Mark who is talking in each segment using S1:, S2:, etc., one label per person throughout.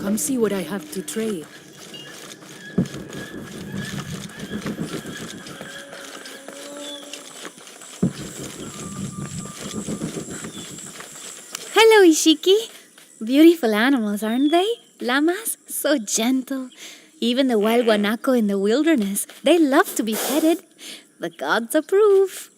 S1: Come see what I have to trade.
S2: Hello, Ishiki. Beautiful animals, aren't they? Llamas, so gentle. Even the wild guanaco in the wilderness, they love to be petted. The gods approve.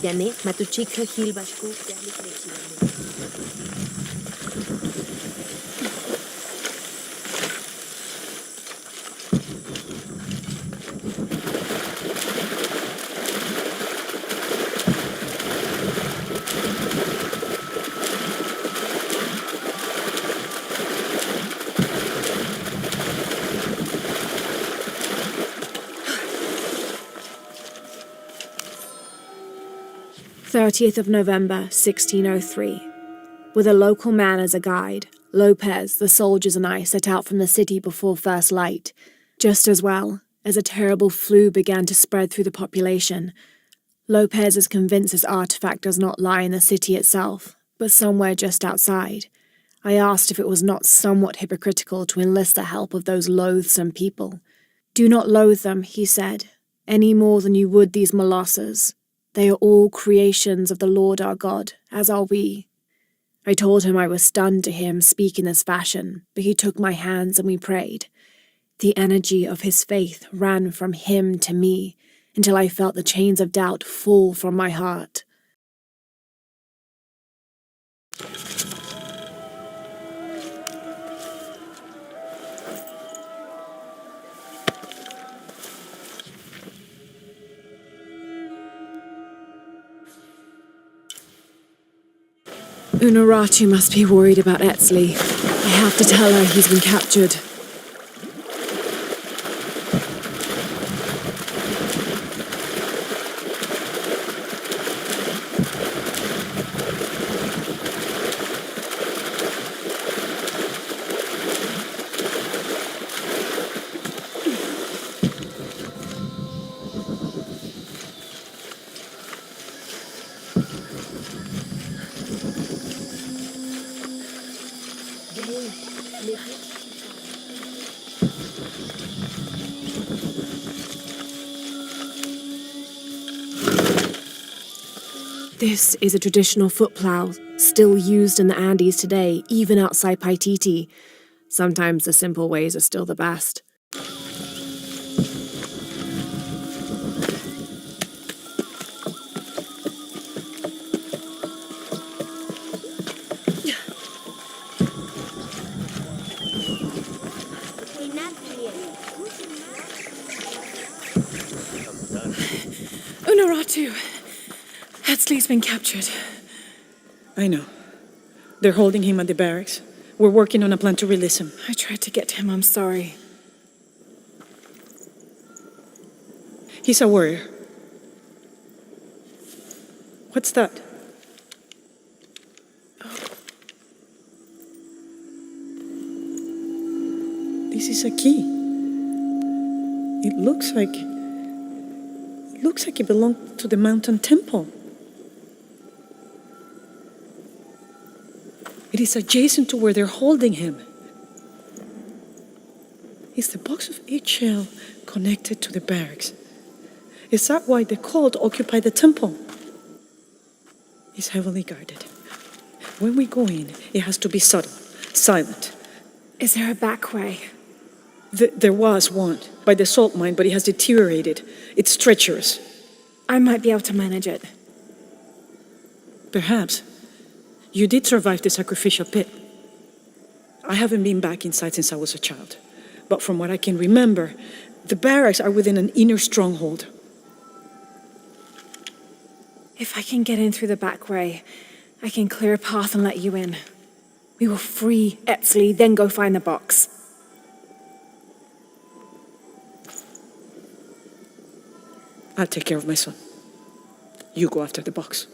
S1: Yane, matuchika hilbashku, yali krechilane.
S3: 30th of November, 1603. With a local man as a guide, Lopez, the soldiers and I set out from the city before first light, just as well as a terrible flu began to spread through the population. Lopez is convinced his artifact does not lie in the city itself, but somewhere just outside. I asked if it was not somewhat hypocritical to enlist the help of those loathsome people. Do not loathe them, he said, any more than you would these molosses. They are all creations of the Lord our God, as are we. I told him I was stunned to hear him speak in this fashion, but he took my hands and we prayed. The energy of his faith ran from him to me, until I felt the chains of doubt fall from my heart. Unuratu must be worried about Etzli. I have to tell her he's been captured. This is a traditional foot plough, still used in the Andes today, even outside Paititi. Sometimes the simple ways are still the best. to. Headsley's been captured.
S4: I know. They're holding him at the barracks. We're working on a plan to release him.
S3: I tried to get to him, I'm sorry.
S4: He's a warrior. What's that? This is a key. It looks like it belonged to the mountain temple. It is adjacent to where they're holding him. Is the box of eggshell connected to the barracks? Is that why the cult occupied the temple? It's heavily guarded. When we go in, it has to be subtle, silent.
S3: Is there a back way?
S4: There was one by the salt mine, but it has deteriorated. It's treacherous.
S3: I might be able to manage it.
S4: Perhaps. You did survive the sacrificial pit. I haven't been back inside since I was a child. But from what I can remember, the barracks are within an inner stronghold.
S3: If I can get in through the back way, I can clear a path and let you in. We will free Etzley, then go find the box.
S4: I'll take care of my son. You go after the box.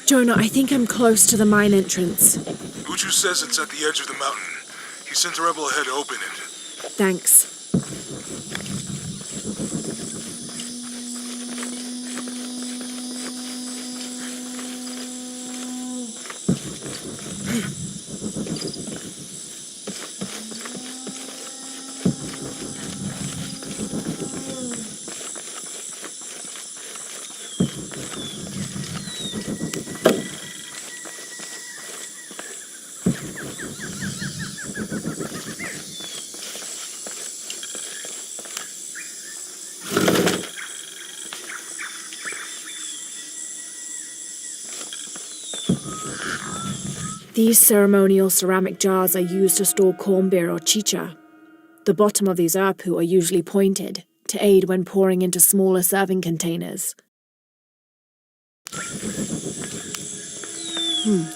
S3: Jonah, I think I'm close to the mine entrance.
S5: Uchu says it's at the edge of the mountain. He sent a rebel ahead to open it.
S3: Thanks. These ceremonial ceramic jars are used to store corn beer or chicha. The bottom of these apu are usually pointed, to aid when pouring into smaller serving containers.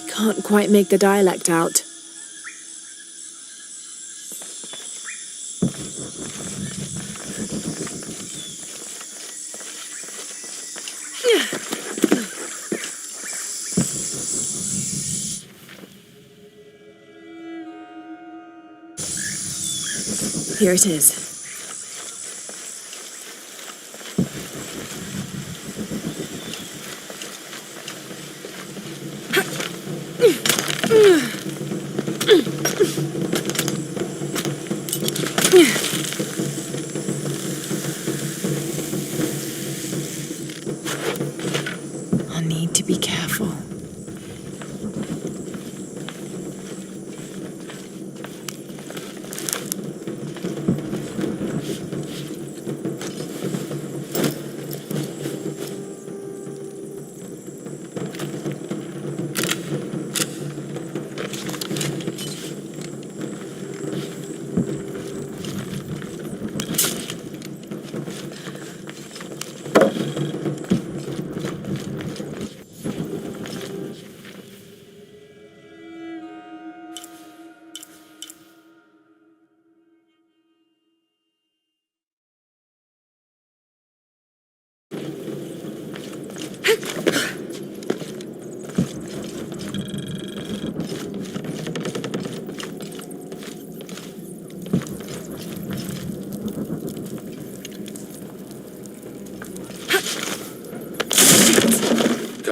S3: Can't quite make the dialect out. Here it is. I'll need to be careful.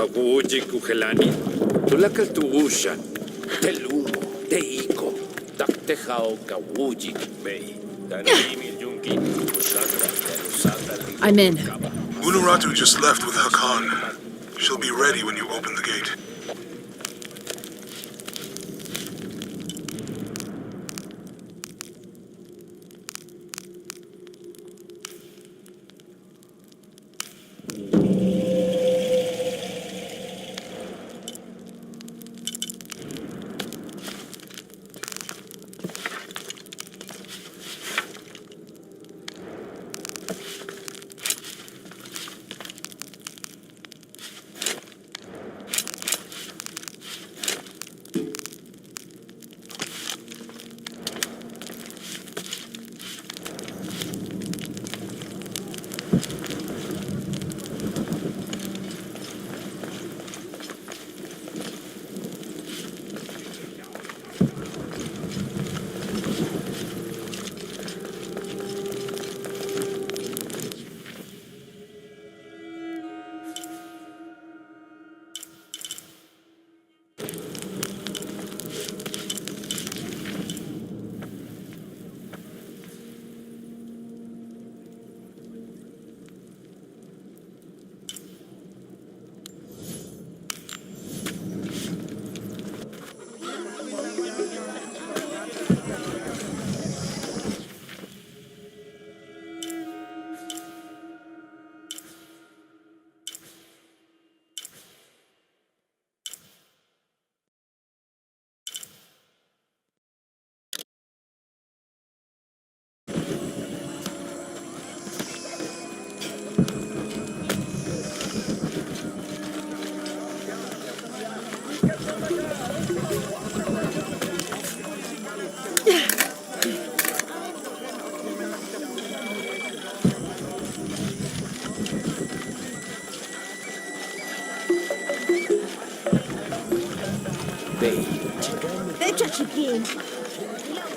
S6: Kawuji kuhelani. Tulakal tuushan. Telumo. Teiko. Taktehao kawuji mei. Danimi yungi.
S3: I'm in.
S5: Unuratu just left with Hakan. She'll be ready when you open the gate.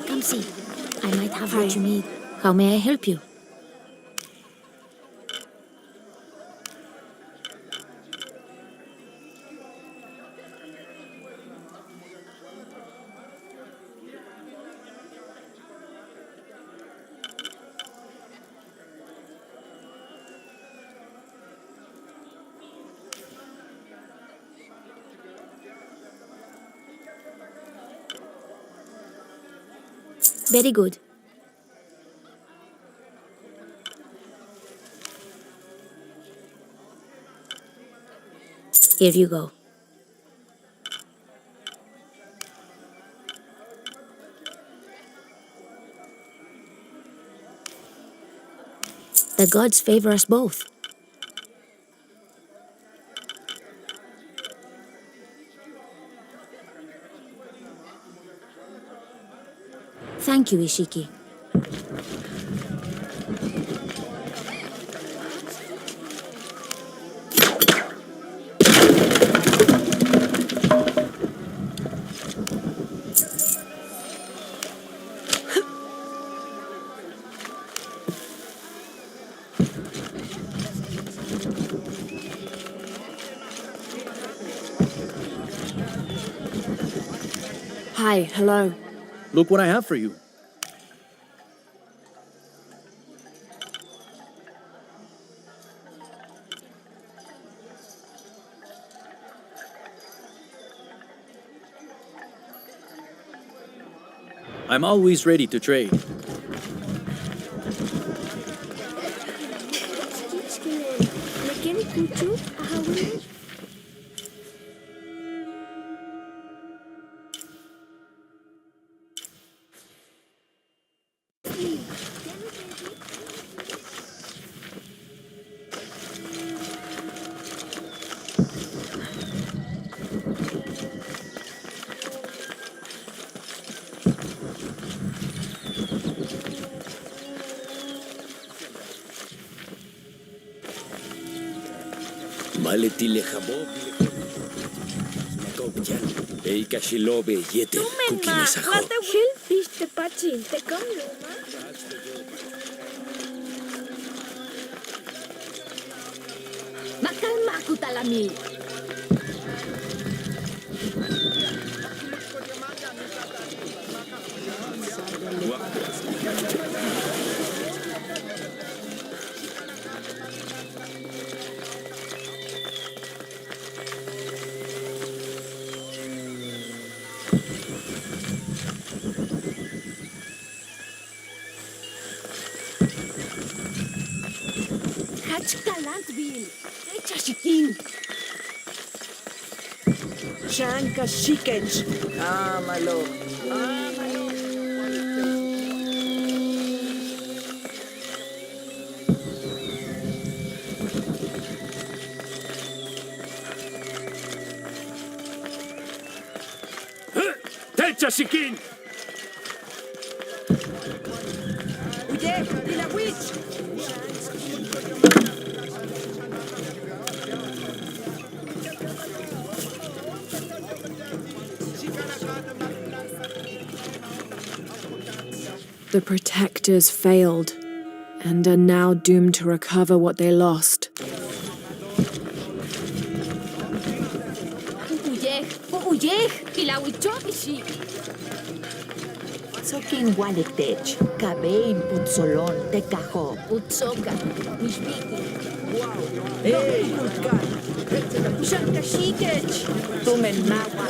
S2: Come see. I might have what you need. How may I help you? Very good. Here you go. The gods favor us both. Thank you, Ishiki.
S3: Hi, hello.
S7: Look what I have for you. I'm always ready to trade.
S6: Maletile jabo. Matopjan. Eika shilobe yete. Kukimesajo.
S2: Shellfish te pachi. Te cambio, Makal makutalami.
S8: Shanka Shikech. Ámalo.
S6: Techa Sikin!
S8: Oye, y la witch.
S3: The protectors failed, and are now doomed to recover what they lost.
S8: Sokin Waletech, Kabein Putzolon, Tecajo.
S2: Utsoka, Mishbiki.
S8: ¡Ey! Shanka Shikech. Tumen Mawa.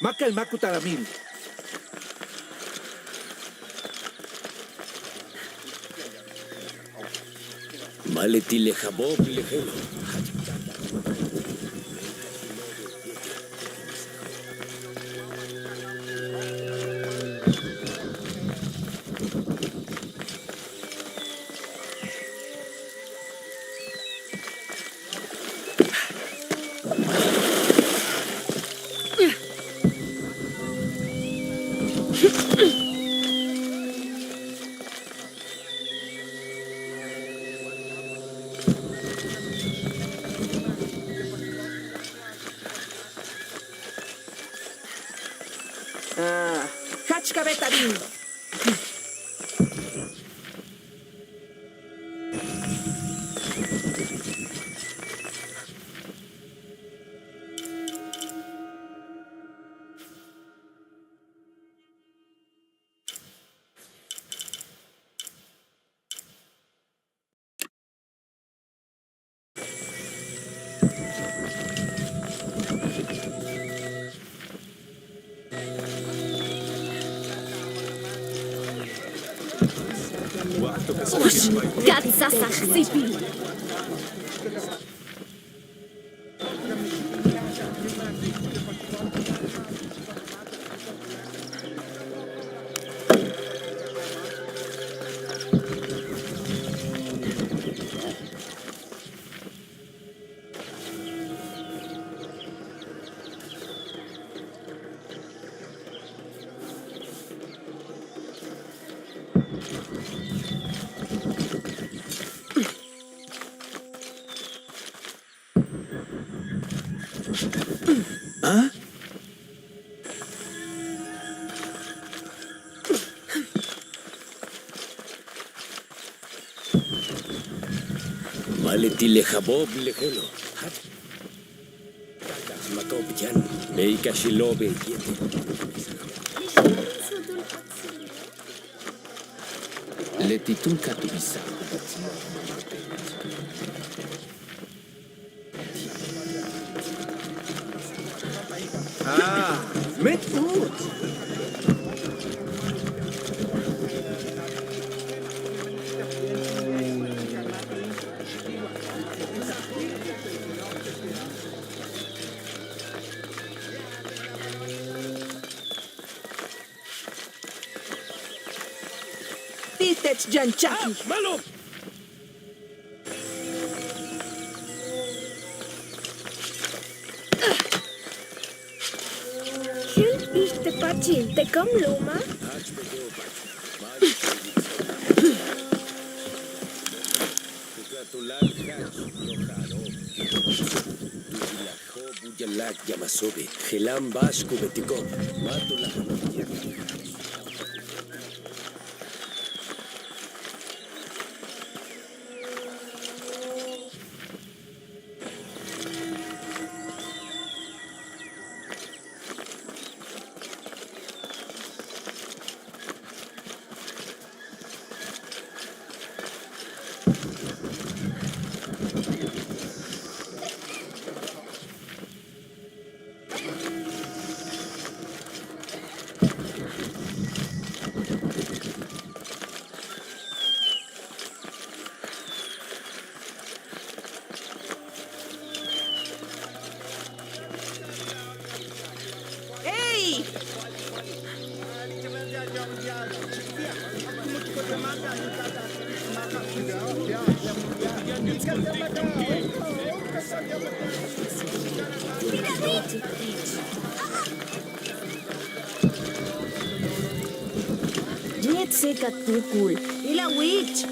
S6: Makal Makutaramil. Maleti lejabob lejelo.
S8: Hachkabetarin.
S2: Gatsasach Zipi.
S6: Maleti lejabob lejelo. Makopjan. Meika shilobe yete. Letitun katubisa. Met goed.
S8: tech janchaki.
S6: ¡Malo!
S2: Hilt ich te pachi, te kom luma?
S6: Bujalak Yamasobe, Gelam Basco Betico, Mato la
S8: ¡Ey! Jet seca tukul. Y la witch.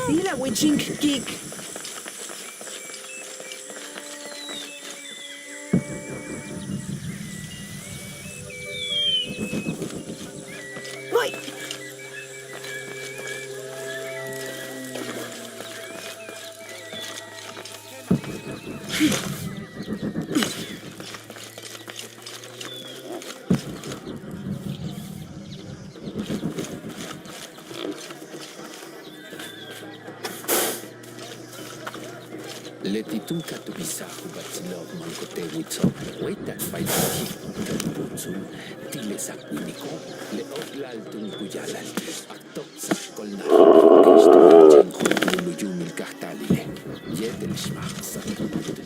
S8: Y la witching kick. ¡Voy!
S6: Letitum katubisa hubatsilov mankote witso, weta paititi, kaputsun, tilesakwiniko, leoklaltum kuyalal, aktok sakolna, kistu jenko luluyumil kahtalile, yetel shmach sakunut.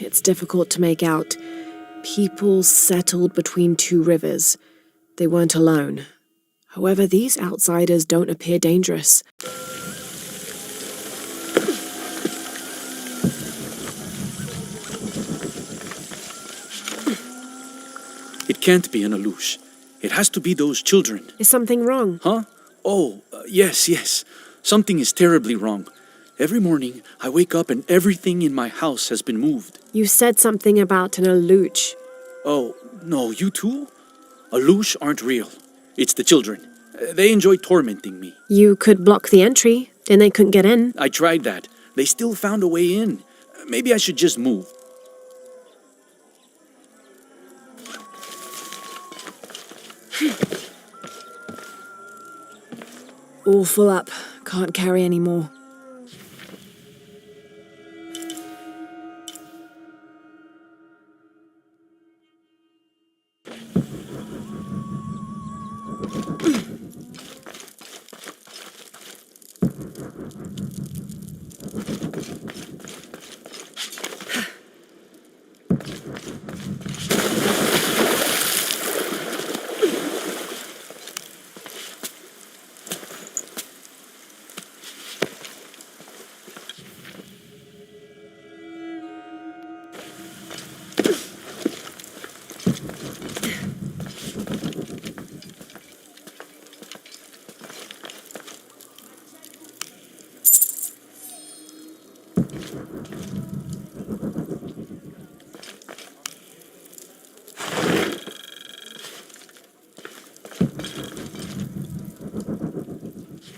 S3: It's difficult to make out. People settled between two rivers. They weren't alone. However, these outsiders don't appear dangerous.
S7: It can't be an Alush. It has to be those children.
S3: Is something wrong?
S7: Huh? Oh, yes. Something is terribly wrong. Every morning, I wake up and everything in my house has been moved.
S3: You said something about an Aluch.
S7: Oh, no, you too? Alush aren't real. It's the children. They enjoy tormenting me.
S3: You could block the entry, then they couldn't get in.
S7: I tried that. They still found a way in. Maybe I should just move.
S3: All full up. Can't carry any more.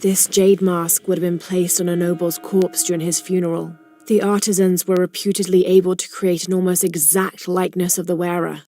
S3: This jade mask would have been placed on a noble's corpse during his funeral. The artisans were reputedly able to create an almost exact likeness of the wearer.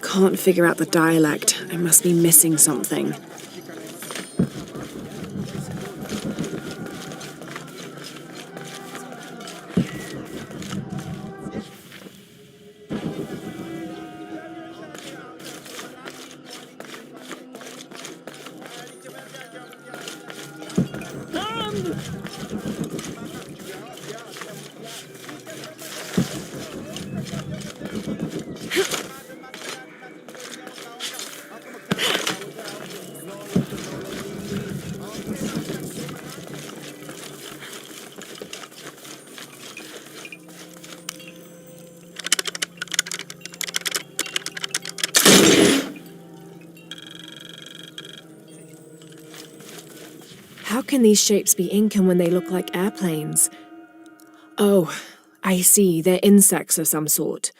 S3: Can't figure out the dialect. I must be missing something. How can these shapes be Incan when they look like airplanes? Oh, I see. They're insects of some sort.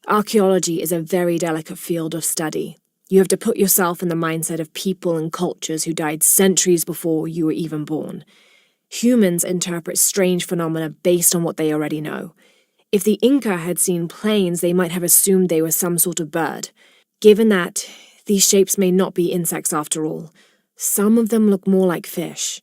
S3: Archaeology is a very delicate field of study. You have to put yourself in the mindset of people and cultures who died centuries before you were even born. Humans interpret strange phenomena based on what they already know. If the Inca had seen planes, they might have assumed they were some sort of bird. Given that, these shapes may not be insects after all. Some of them look more like fish.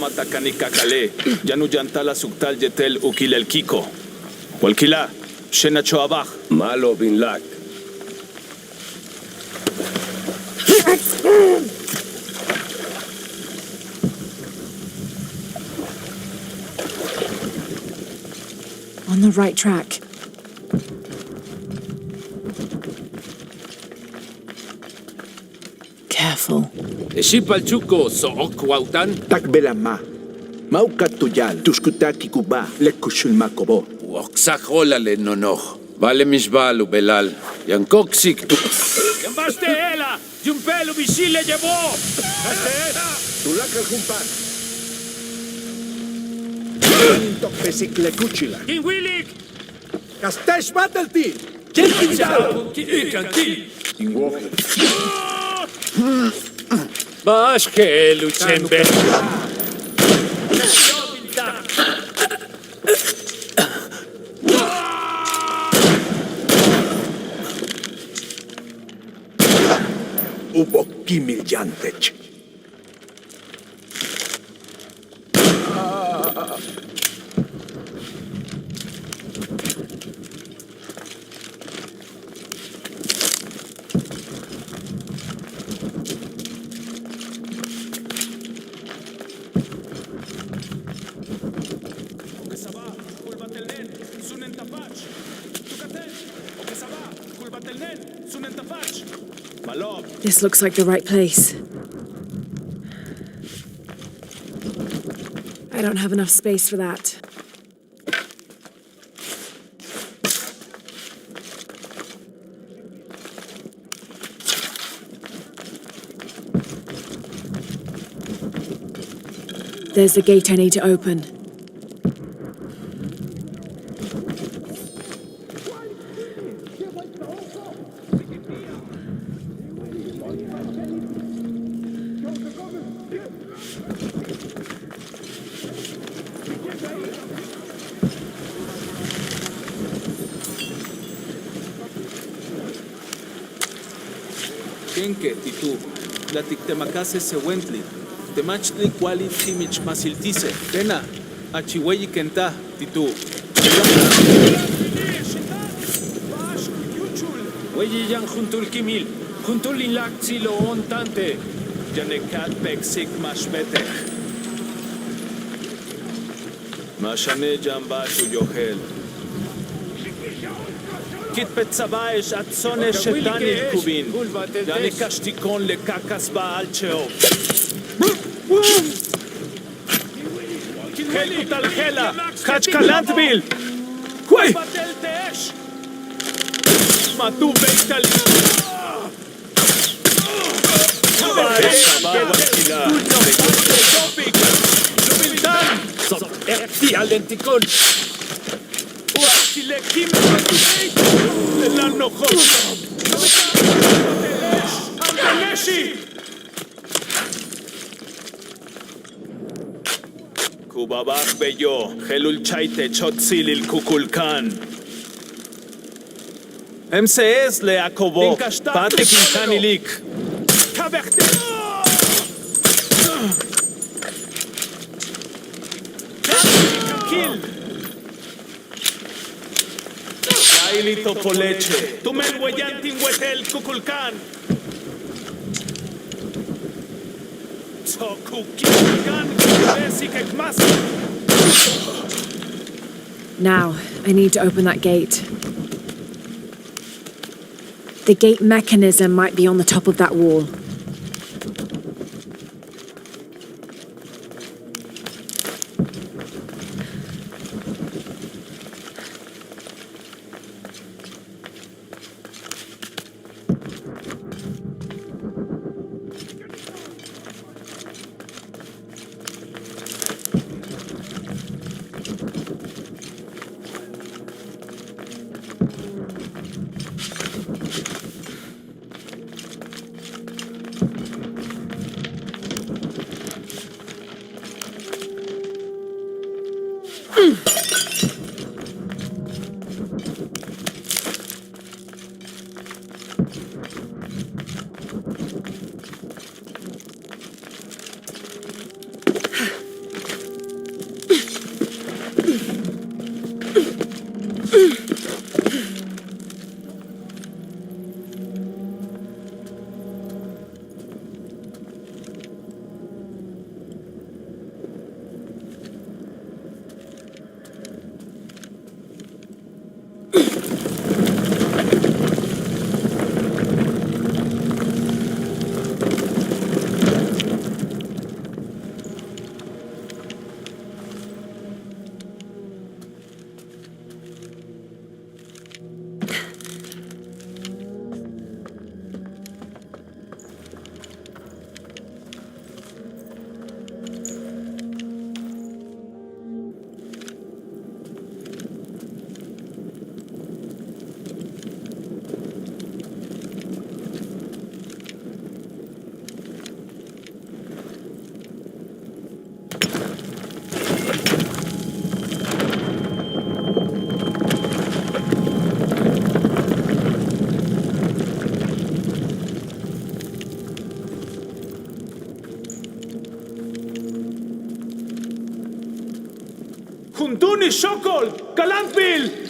S6: matakanikakale. Yanuyantala suktal yetel ukilel kiko. Walkila. Shenacho abach. Malo bin lak.
S3: On the right track. Careful.
S6: Shipalchuko so okwautan.
S9: Takbelama. Maukatuyal, tuskutaki kuba, lekushul makobo.
S6: Oksajolale nonoch. Vale misbalu belal. Yankoksik tu. Yambaste ela. Jumpelu bishile llevó.
S9: Tulaka kumpan. Tokpesik lekuchila.
S6: Kinwilik.
S9: Kastesh battlefield.
S6: Bash que luchembe.
S9: Ubo kimiljantech.
S3: This looks like the right place. I don't have enough space for that. There's the gate I need to open.
S6: Kenke, titu. La tiktemakase se wentli. Temachtli kwali timich masiltise. Tena. Achiweyi kenta, titu. Weyi yan juntul kimil. Juntul inlak zilo on tante. Janekat peksik mashmete. Mashane jambashu yohel. Kit petzabaesh atzone shetani kubin. Yani kashtikon le kakas baal cheo. Helkut al hela. Hach kalantbil. Kway. Matu beital. Erti alentikon. Kubabach beyo, helul chaite chotzilil kukulkan. MCS le akobo, pate kinkanilik. Kaberte. Kill. Kailito poleche. Tumen huellantin huetel kukulkan. Tokukikan besik ekmas.
S3: Now, I need to open that gate. The gate mechanism might be on the top of that wall.
S7: Shokol! Kalanpil!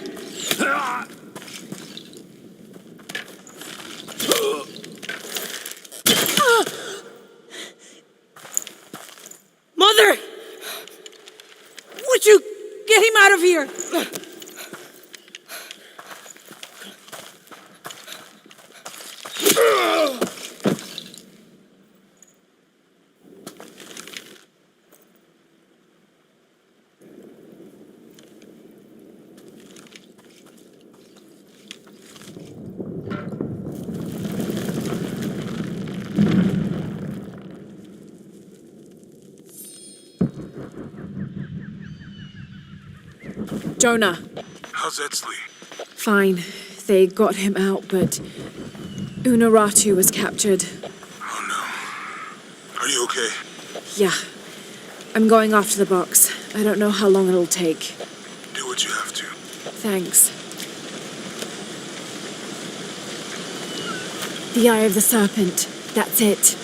S8: Mother! Would you get him out of here?
S3: Jonah.
S5: How's Etzli?
S3: Fine. They got him out, but Unaratu was captured.
S5: Oh no. Are you okay?
S3: Yeah. I'm going after the box. I don't know how long it'll take.
S5: Do what you have to.
S3: Thanks. The Eye of the Serpent. That's it.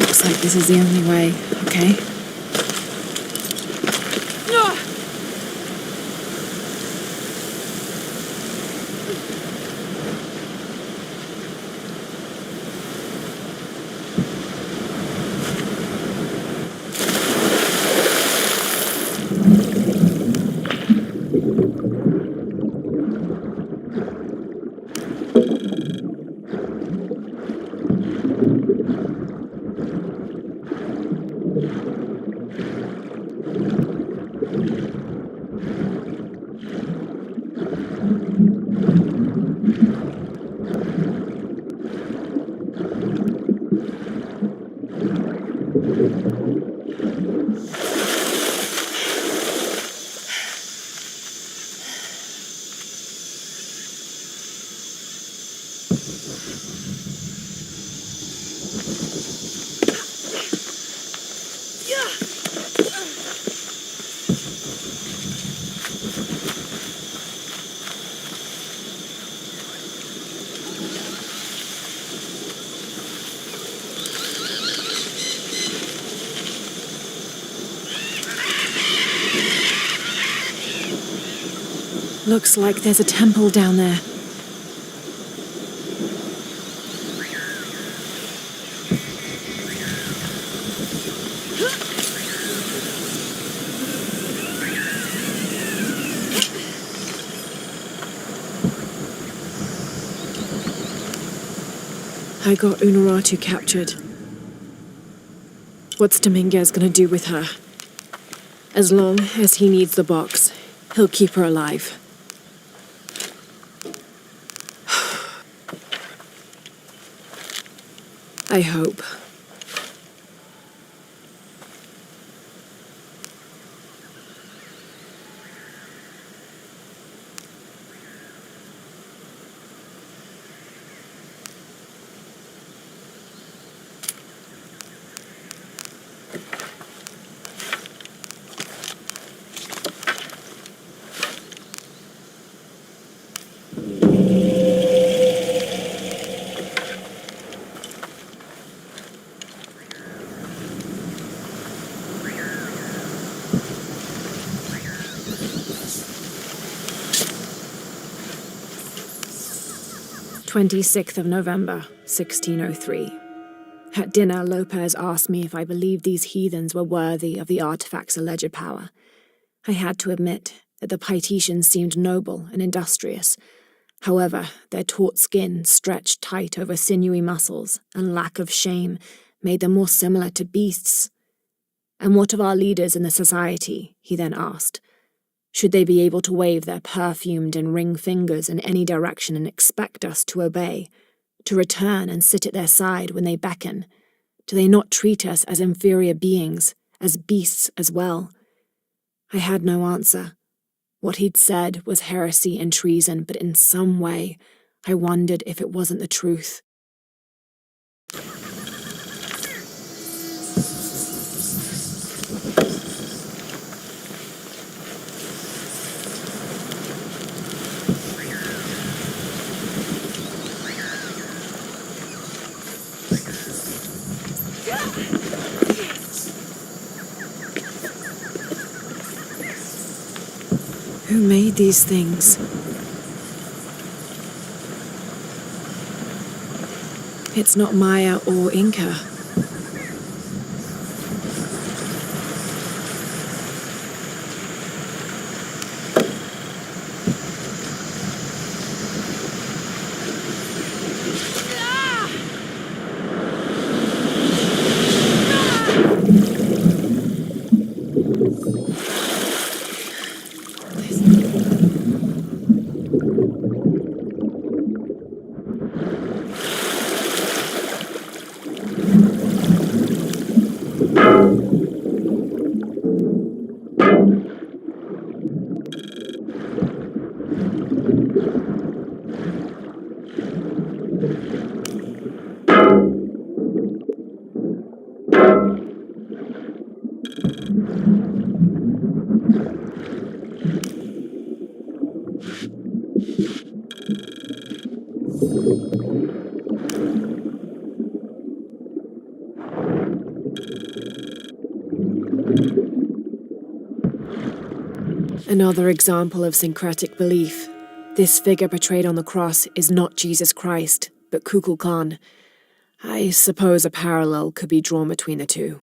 S3: Looks like this is the only way, okay? Looks like there's a temple down there. I got Unaratu captured. What's Dominguez gonna do with her? As long as he needs the box, he'll keep her alive. I hope. 26th of November, 1603. At dinner, Lopez asked me if I believed these heathens were worthy of the artifact's alleged power. I had to admit that the Paititians seemed noble and industrious. However, their taut skin, stretched tight over sinewy muscles, and lack of shame made them more similar to beasts. And what of our leaders in the society? He then asked. Should they be able to wave their perfumed and ring fingers in any direction and expect us to obey, to return and sit at their side when they beckon? Do they not treat us as inferior beings, as beasts as well? I had no answer. What he'd said was heresy and treason, but in some way, I wondered if it wasn't the truth.
S1: Who made these things?
S3: It's not Maya or Inca. Another example of syncretic belief. This figure portrayed on the cross is not Jesus Christ, but Kukulkan. I suppose a parallel could be drawn between the two.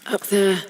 S3: Up there.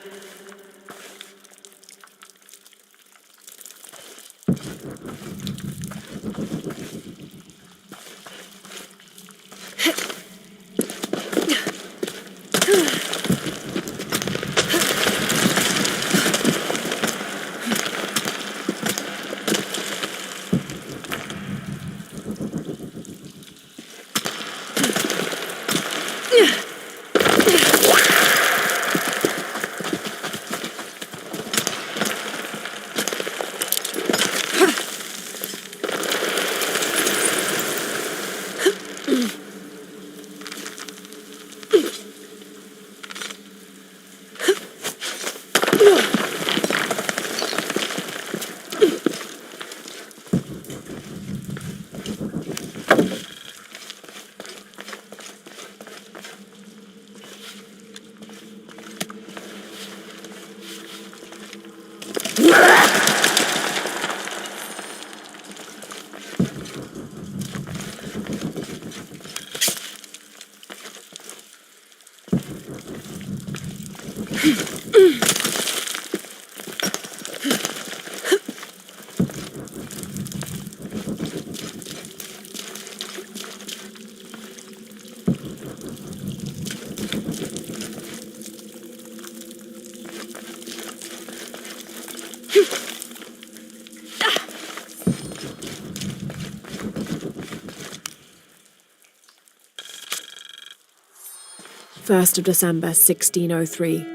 S3: First of December, 1603.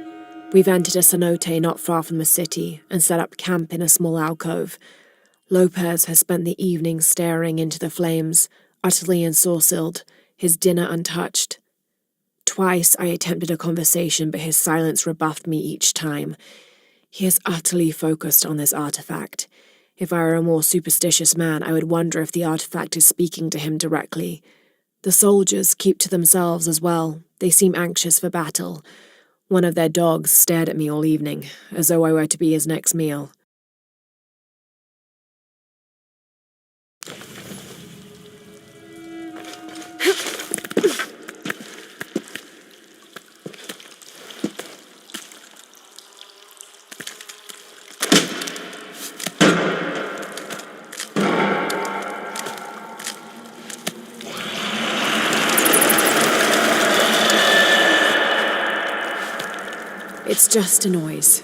S3: We've entered a cenote not far from the city and set up camp in a small alcove. Lopez has spent the evening staring into the flames, utterly ensorcelled, his dinner untouched. Twice I attempted a conversation, but his silence rebuffed me each time. He is utterly focused on this artifact. If I were a more superstitious man, I would wonder if the artifact is speaking to him directly. The soldiers keep to themselves as well. They seem anxious for battle. One of their dogs stared at me all evening, as though I were to be his next meal. It's just a noise.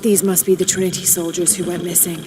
S3: These must be the Trinity soldiers who went missing.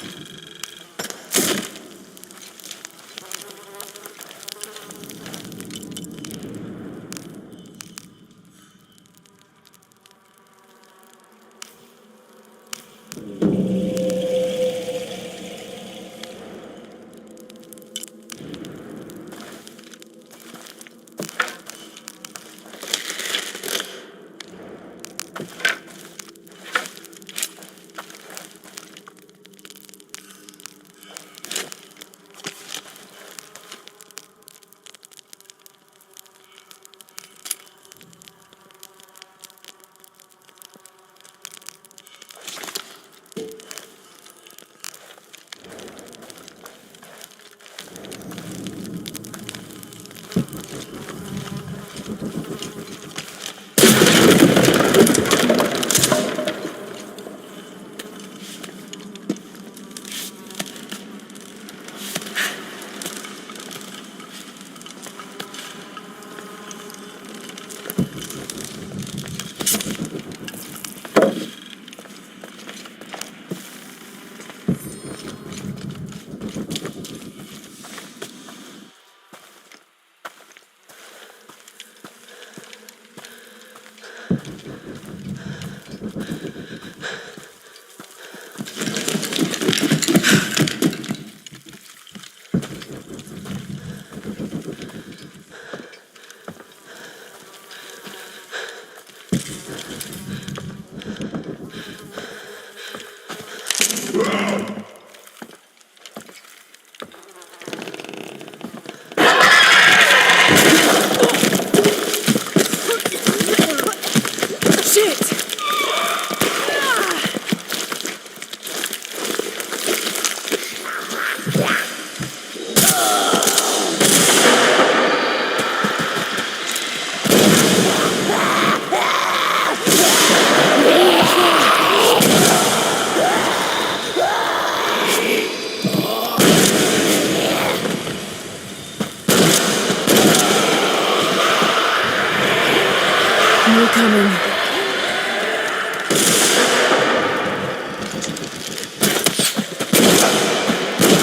S3: More coming.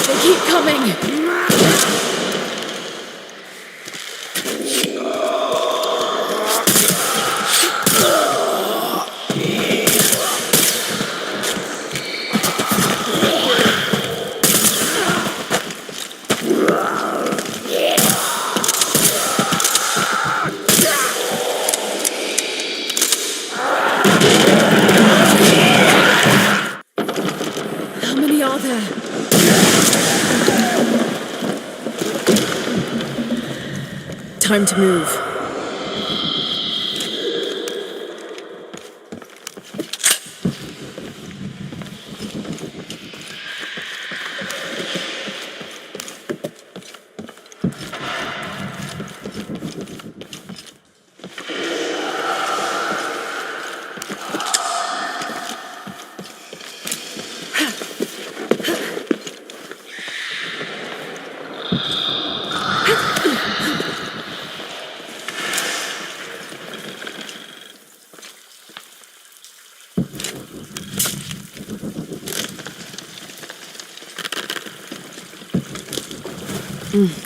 S3: They keep coming. How many are there? Time to move.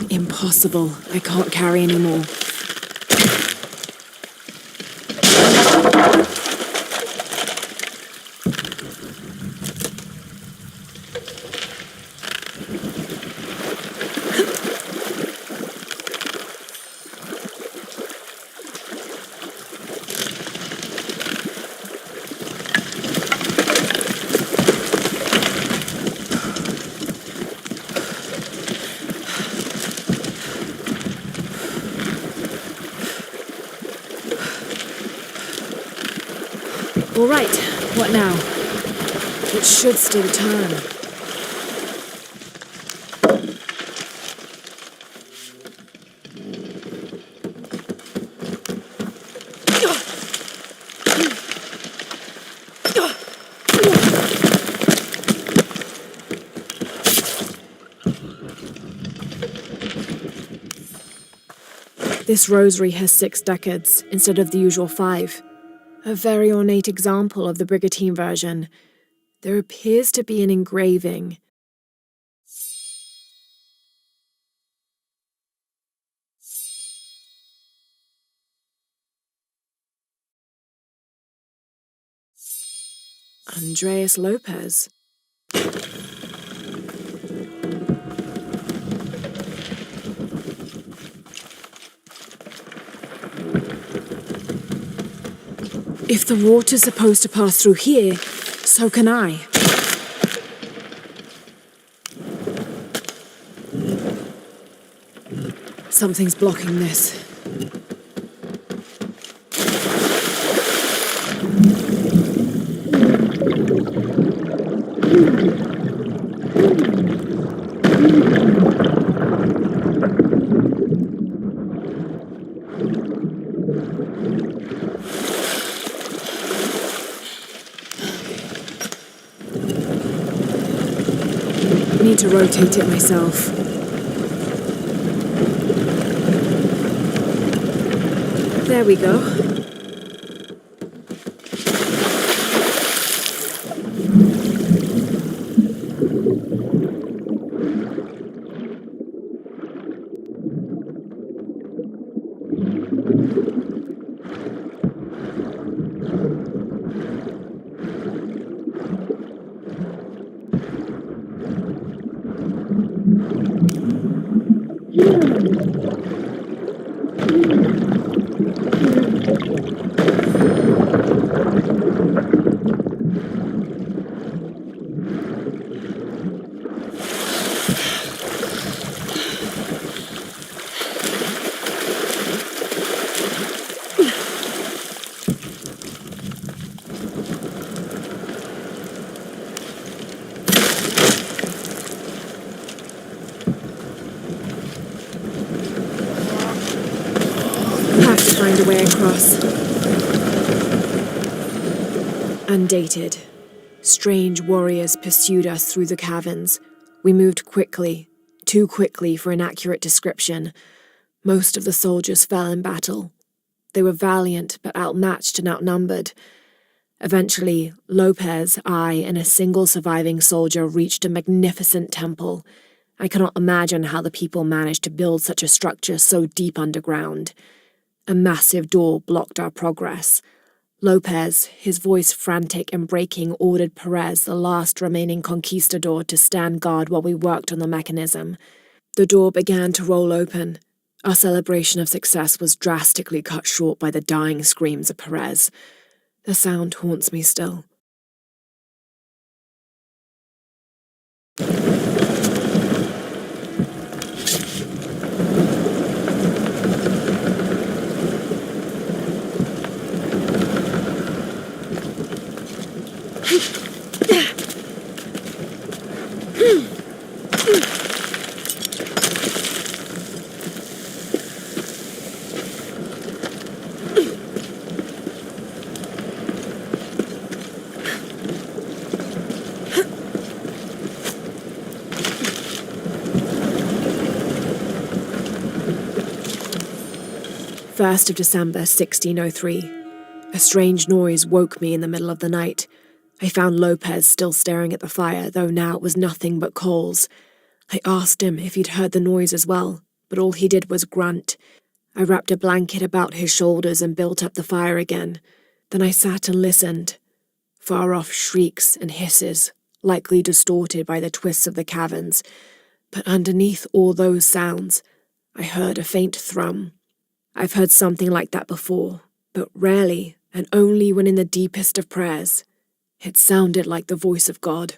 S3: Impossible. I can't carry any more. All right, what now? It should still turn. This rosary has 6 decades instead of the usual 5. A very ornate example of the brigantine version. There appears to be an engraving. Andreas Lopez. If the water's supposed to pass through here, so can I. Something's blocking this. Need to rotate it myself. There we go. Find a way across. Undated. Strange warriors pursued us through the caverns. We moved quickly, too quickly for an accurate description. Most of the soldiers fell in battle. They were valiant, but outmatched and outnumbered. Eventually, Lopez, I, and a single surviving soldier reached a magnificent temple. I cannot imagine how the people managed to build such a structure so deep underground. A massive door blocked our progress. Lopez, his voice frantic and breaking, ordered Perez, the last remaining conquistador, to stand guard while we worked on the mechanism. The door began to roll open. Our celebration of success was drastically cut short by the dying screams of Perez. The sound haunts me still. First of December, 1603. A strange noise woke me in the middle of the night. I found Lopez still staring at the fire, though now it was nothing but coals. I asked him if he'd heard the noise as well, but all he did was grunt. I wrapped a blanket about his shoulders and built up the fire again. Then I sat and listened. Far-off shrieks and hisses, likely distorted by the twists of the caverns. But underneath all those sounds, I heard a faint thrum. I've heard something like that before, but rarely, and only when in the deepest of prayers. It sounded like the voice of God.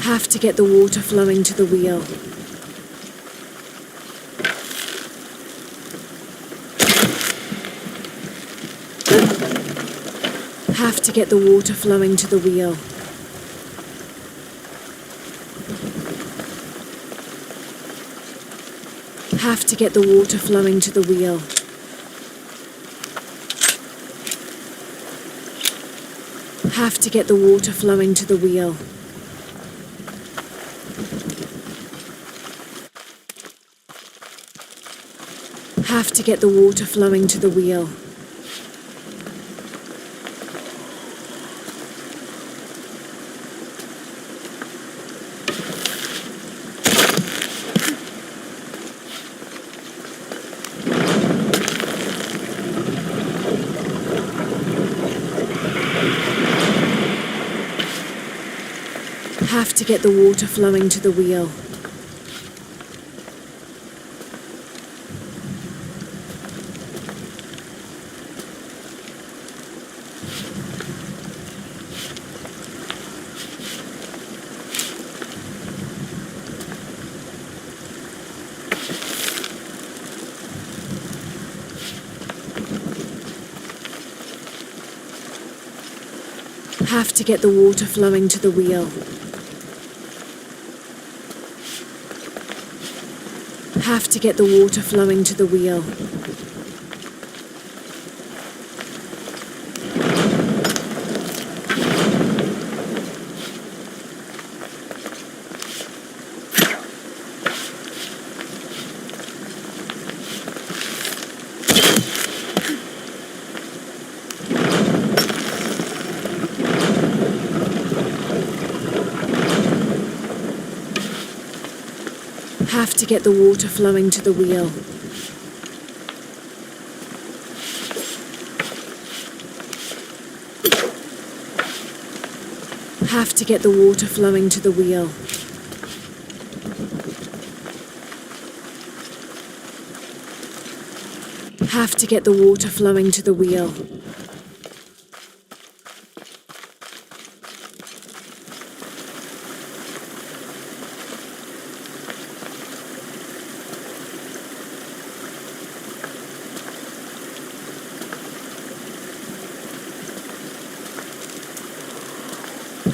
S3: Have to get the water flowing to the wheel. Have to get the water flowing to the wheel. Have to get the water flowing to the wheel. Have to get the water flowing to the wheel. Have to get the water flowing to the wheel. Have to get the water flowing to the wheel. Have to get the water flowing to the wheel. Have to get the water flowing to the wheel. Have to get the water flowing to the wheel. Have to get the water flowing to the wheel. Have to get the water flowing to the wheel.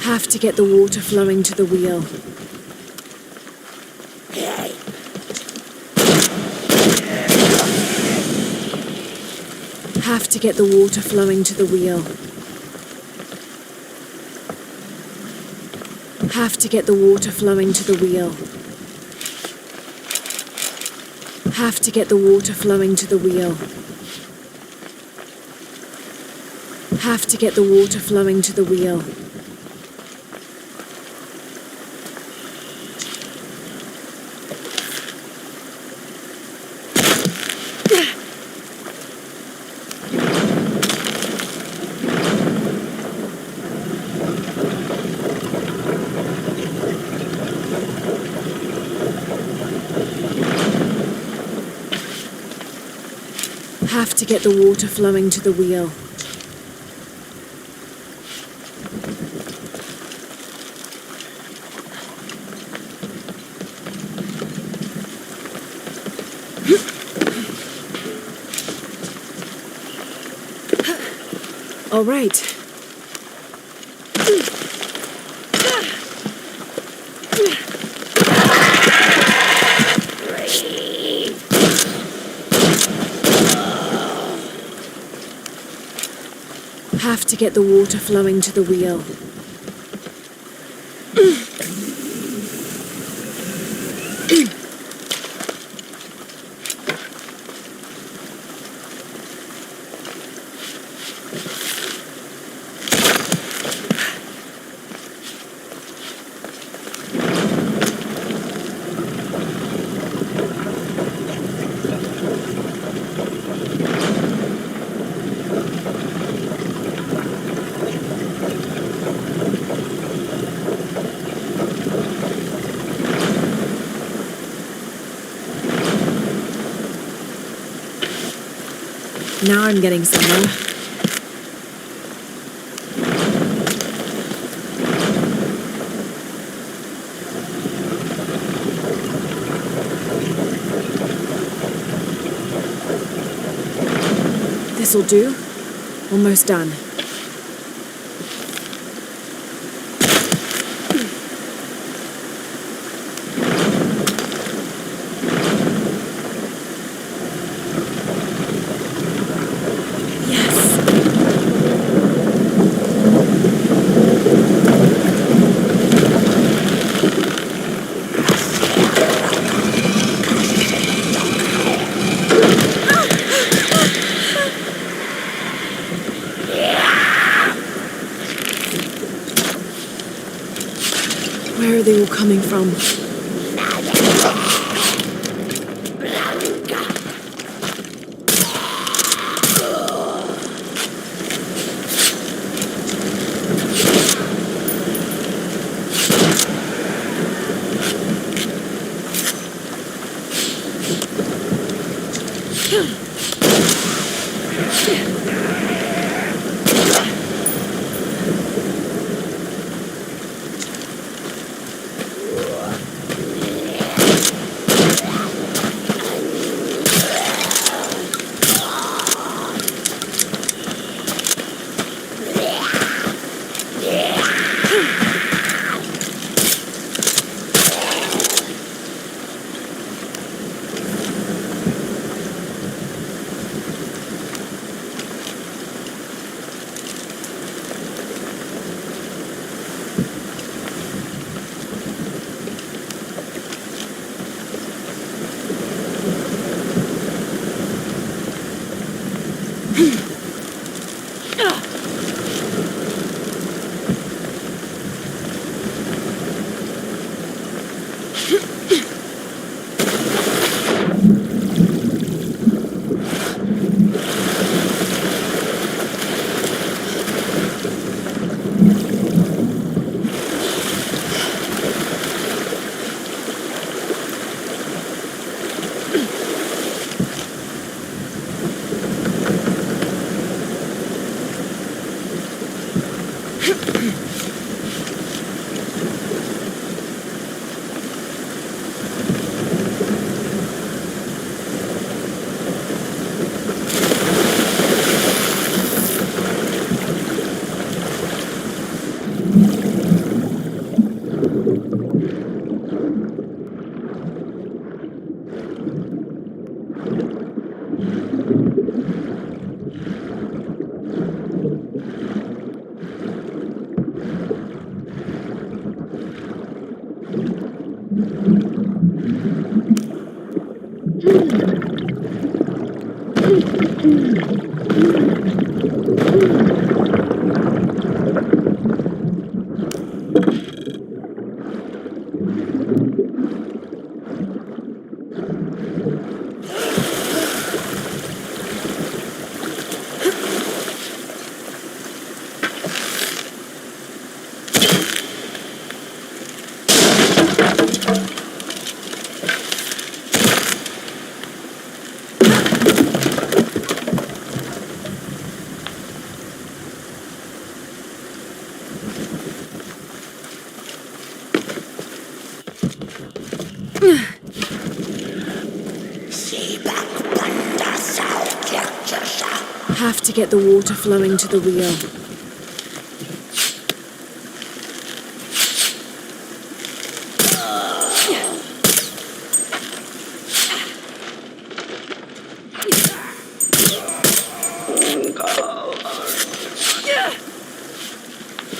S3: Have to get the water flowing to the wheel. Have to get the water flowing to the wheel. Have to get the water flowing to the wheel. Have to get the water flowing to the wheel. Have to get the water flowing to the wheel. Have to get the water flowing to the wheel. All right. Have to get the water flowing to the wheel. Now I'm getting somewhere. This'll do. Almost done. Where are they all coming from? Have to get the water flowing to the wheel.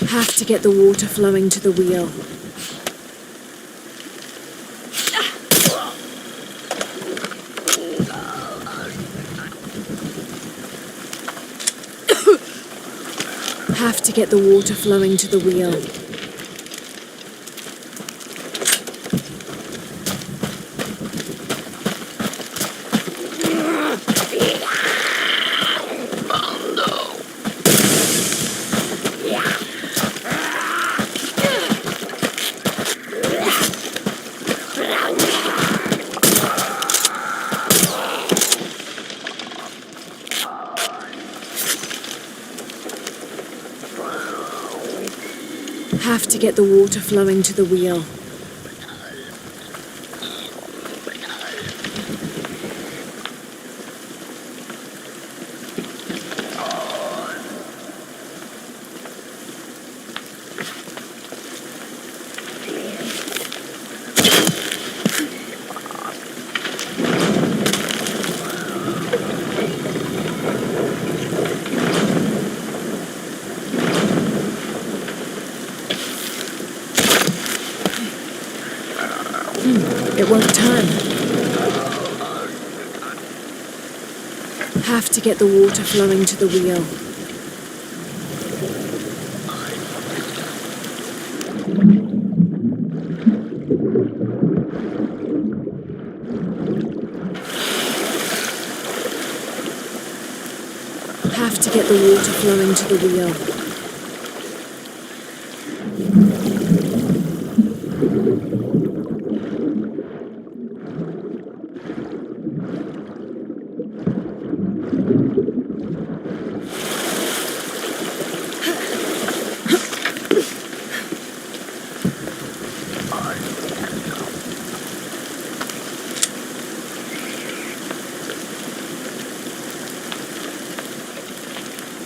S3: Have to get the water flowing to the wheel. Have to get the water flowing to the wheel. Have to get the water flowing to the wheel. It won't turn. Have to get the water flowing to the wheel. Have to get the water flowing to the wheel.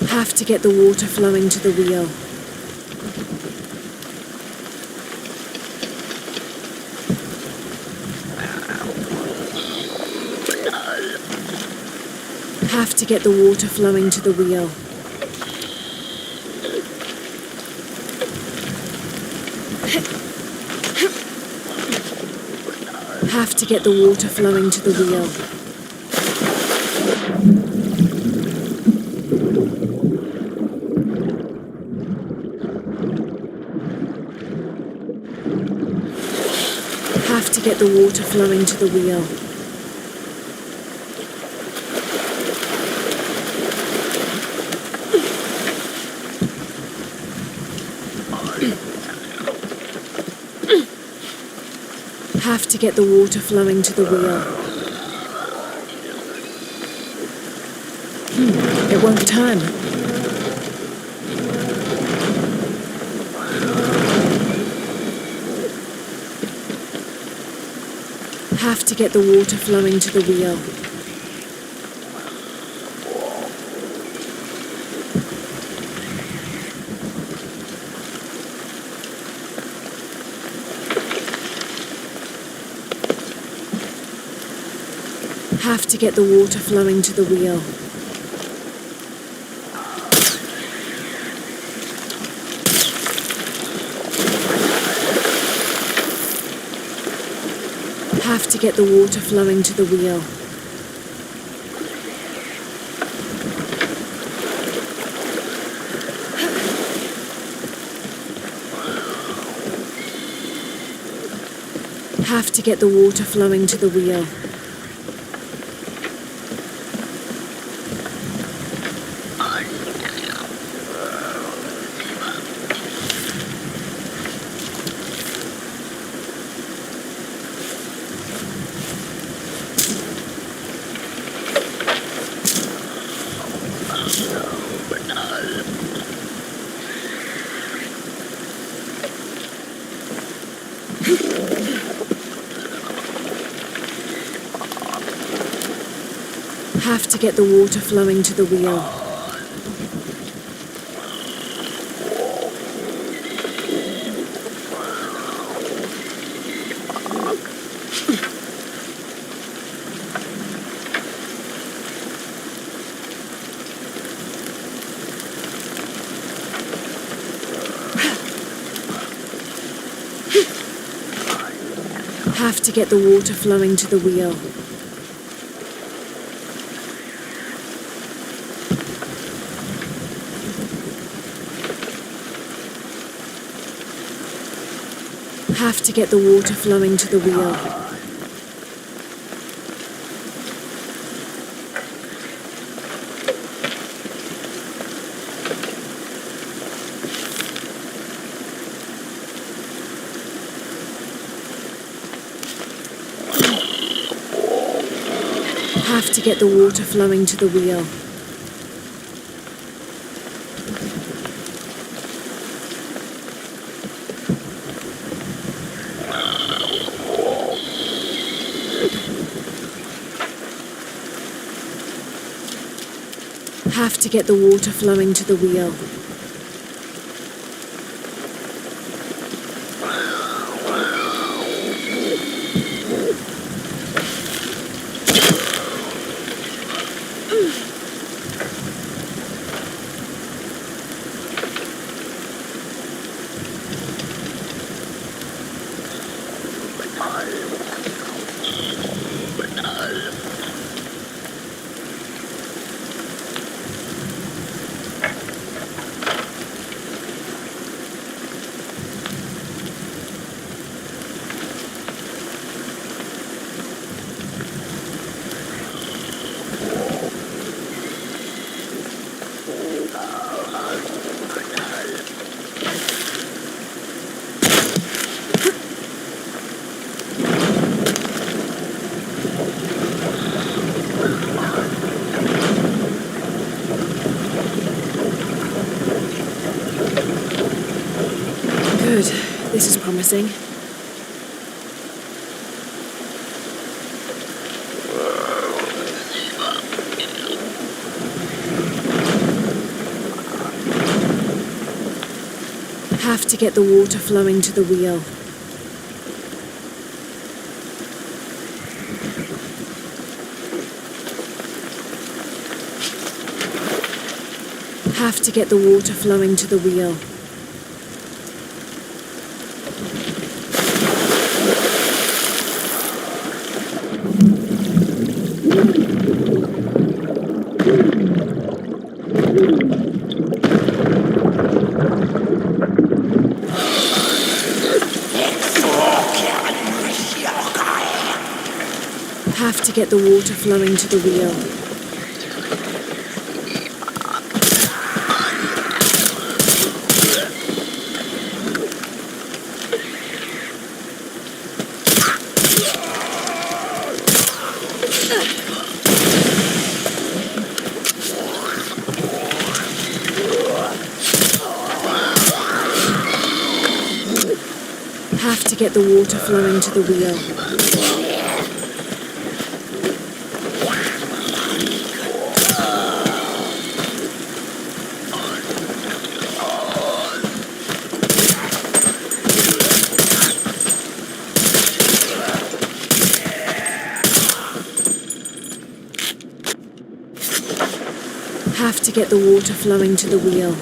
S3: Have to get the water flowing to the wheel. Have to get the water flowing to the wheel. Have to get the water flowing to the wheel. Have to get the water flowing to the wheel. Have to get the water flowing to the wheel. It won't turn. Have to get the water flowing to the wheel. Have to get the water flowing to the wheel. Have to get the water flowing to the wheel. Have to get the water flowing to the wheel. Have to get the water flowing to the wheel. Have to get the water flowing to the wheel. Have to get the water flowing to the wheel. Have to get the water flowing to the wheel. Have to get the water flowing to the wheel. Good. This is promising. Have to get the water flowing to the wheel. Have to get the water flowing to the wheel. Have to get the water flowing to the wheel. Have to get the water flowing to the wheel. Have to get the water flowing to the wheel.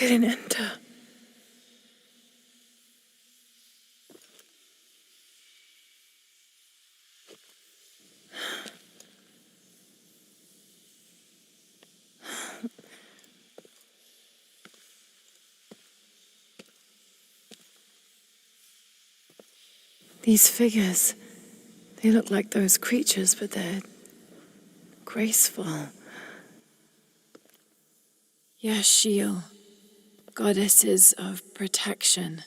S3: They didn't enter. These figures, they look like those creatures, but they're graceful. Yashil, goddesses of protection.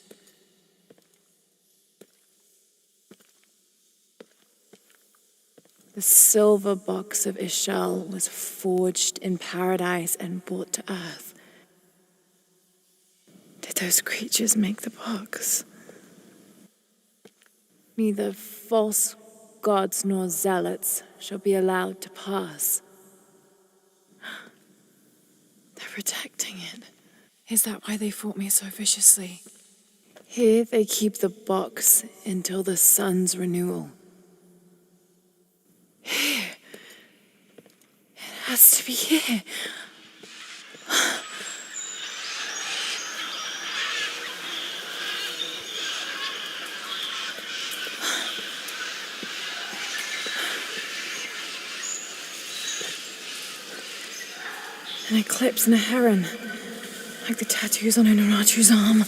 S3: The silver box of Ishal was forged in paradise and brought to earth. Did those creatures make the box? Neither false gods nor zealots shall be allowed to pass. They're protecting it. Is that why they fought me so viciously? Here they keep the box until the sun's renewal. Here. It has to be here. An eclipse and a heron, like the tattoos on Unuratu's arm.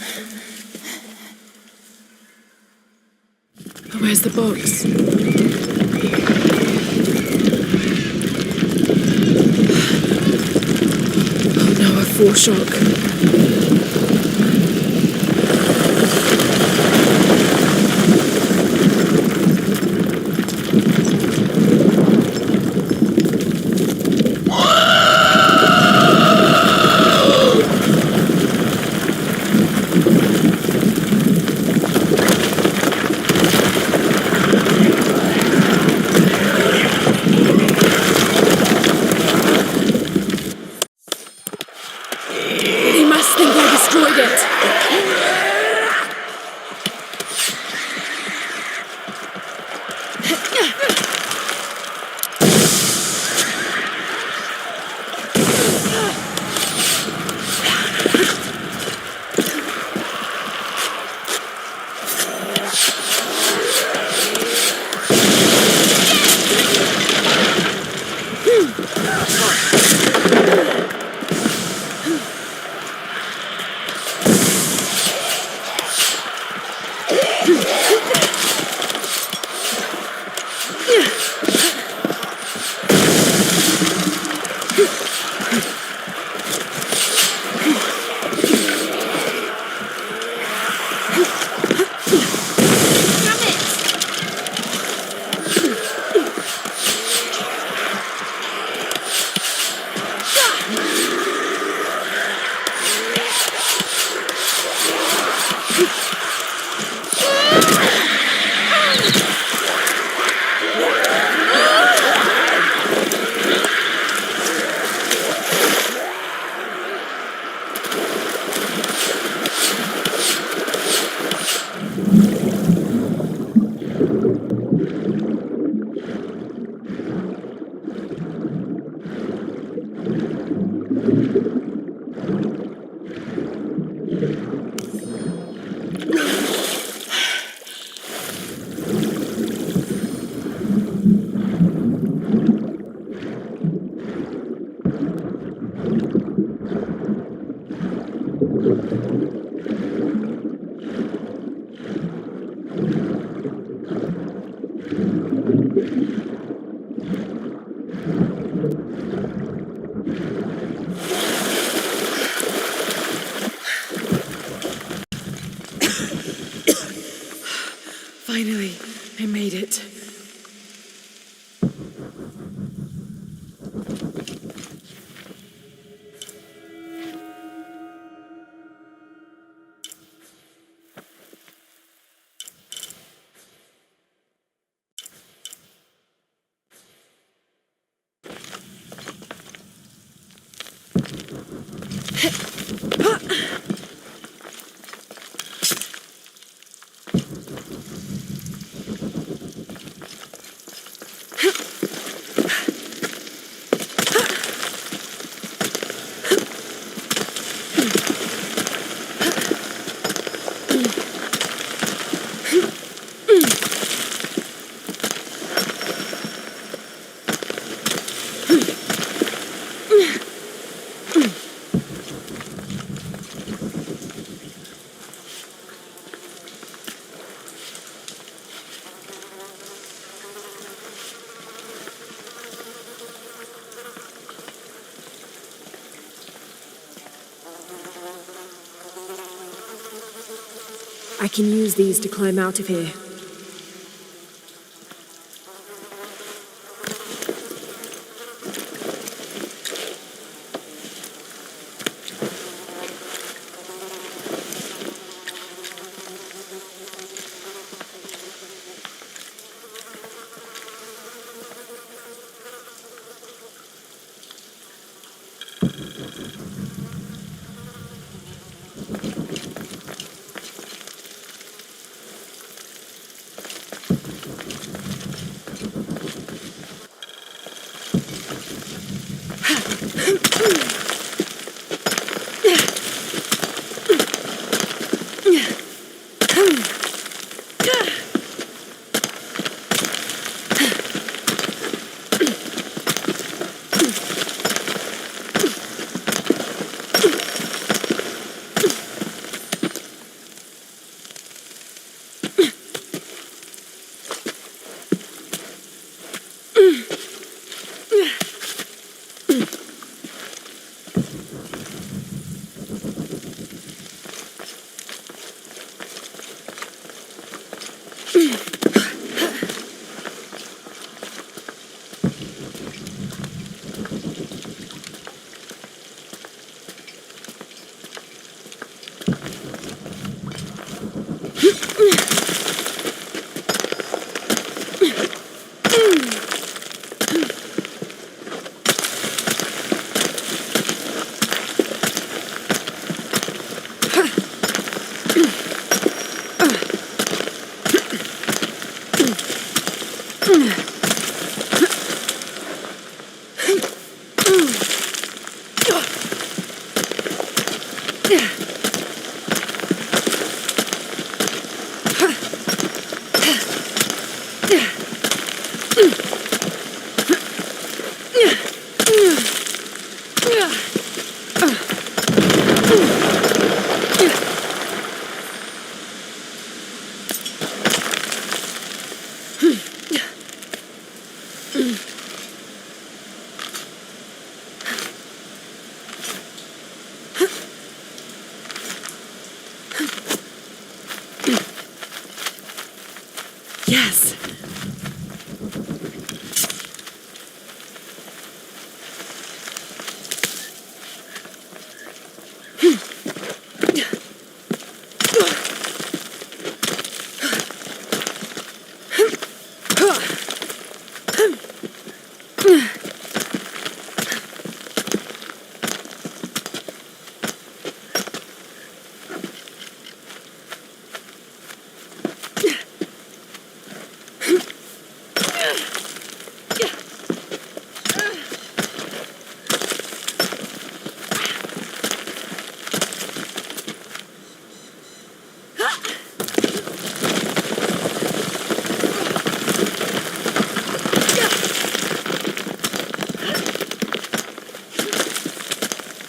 S3: But where's the box? Oh no, a foreshock. They
S4: Finally, I made it.
S3: I can use these to climb out of here.
S4: Yes!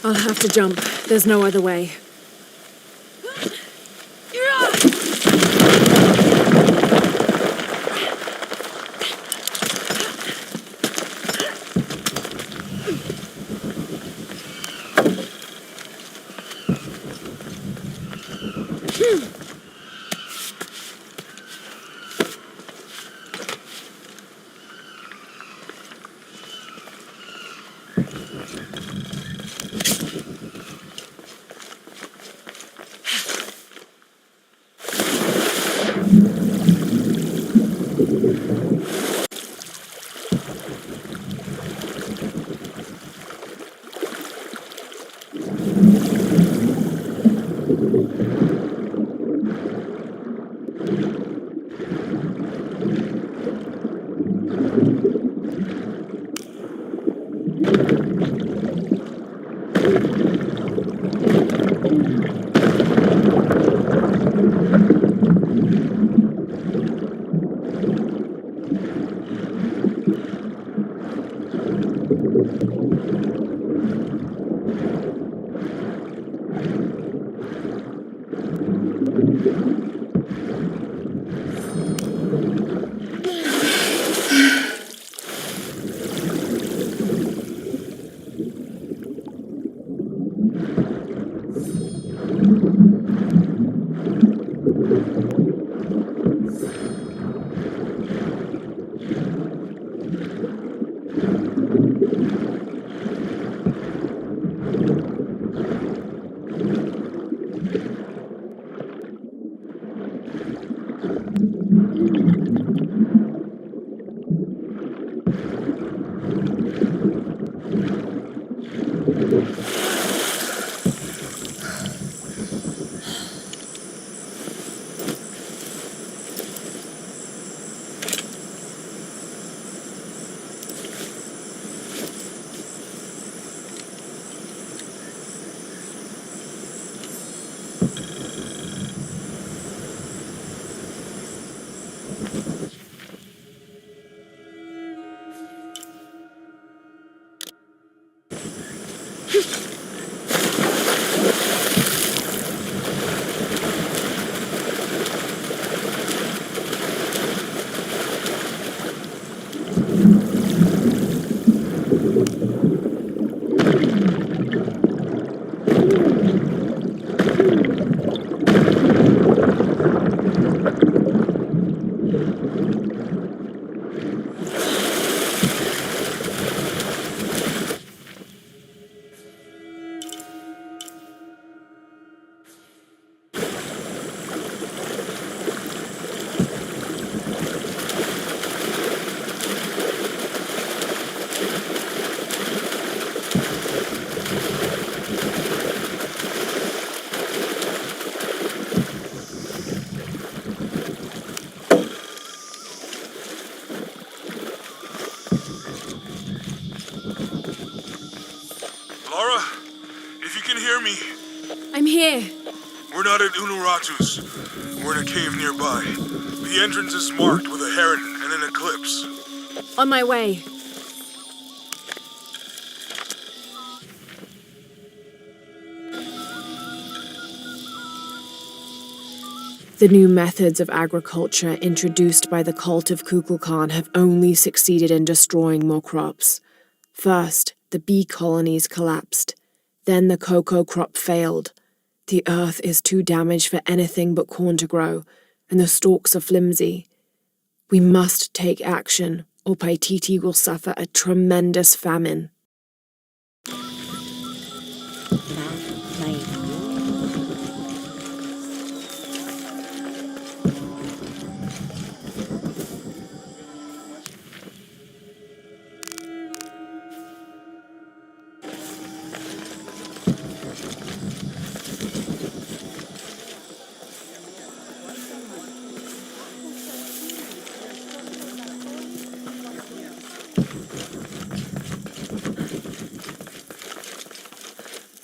S3: I'll have to jump. There's no other way.
S5: Lara, if you can hear me,
S3: I'm here.
S5: we're not at Unuratu's. We're in a cave nearby. The entrance is marked with a heron and an eclipse.
S3: On my way. The new methods of agriculture introduced by the cult of Kukulkan have only succeeded in destroying more crops. First, the bee colonies collapsed. Then the cocoa crop failed. The earth is too damaged for anything but corn to grow, and the stalks are flimsy. We must take action, or Paititi will suffer a tremendous famine.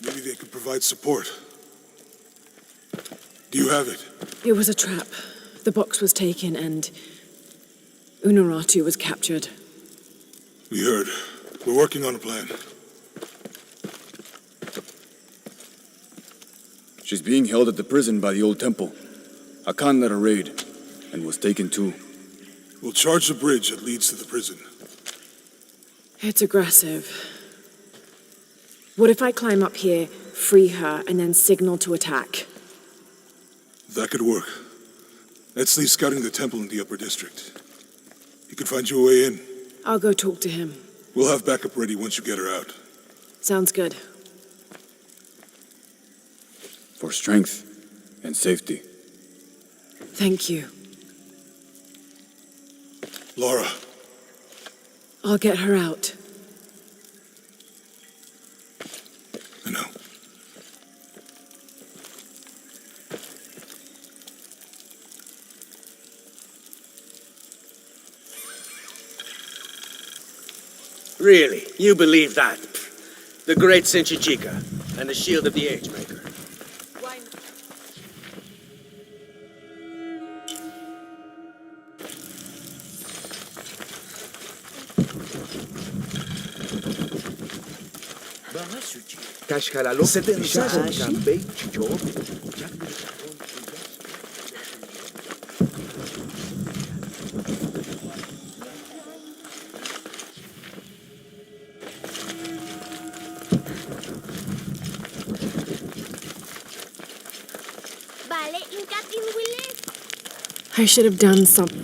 S5: Maybe they could provide support. Do you have it?
S3: It was a trap. The box was taken and Unuratu was captured.
S5: We heard. We're working on a plan. She's being held at the prison by the old temple. Akan led a raid, and was taken too. We'll charge the bridge that leads to the prison.
S3: It's aggressive. What if I climb up here, free her, and then signal to attack?
S5: That could work. Let's leave scouting the temple in the upper district. You can find your way in.
S3: I'll go talk to him.
S5: We'll have backup ready once you get her out.
S3: Sounds good.
S5: For strength and safety.
S3: Thank you.
S5: Lara,
S3: I'll get her out.
S5: I know.
S10: Really? You believe that? The great Senchichika and the shield of the Age Maker.
S9: Kashkalalo Setenshago Tambay Chicho.
S3: I should have done something.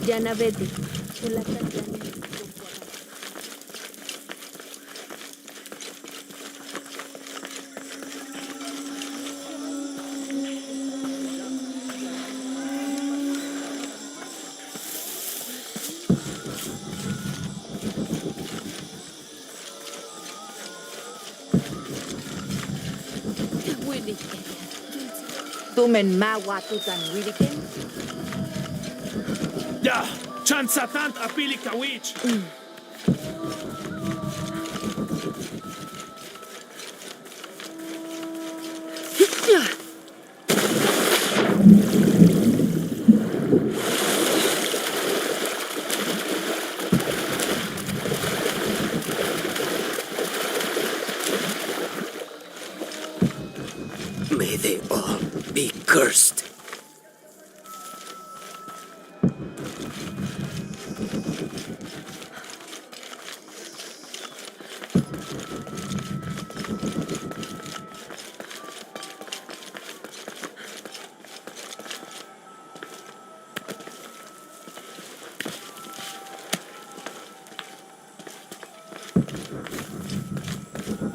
S1: Jana vete. Tumen mawa tutan wiliken.
S6: Ya! Chansatant apili kawich!
S10: May they all be cursed.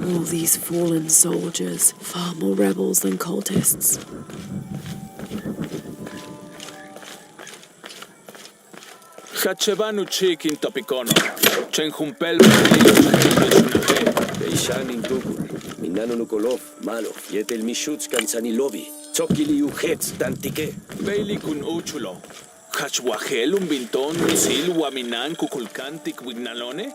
S3: All these fallen soldiers, far more rebels than cultists.
S6: Hachevanu chikin topicono. Chenjumpel
S10: Beishanin Dugul, Minano Nukolov, Malov, Yetel Mishuts Kanzanilovi, Tsokili Ujets Tantike.
S6: Bailey kun uchulo. Hachwahel un binton misil waminan kukulkantik wignalone?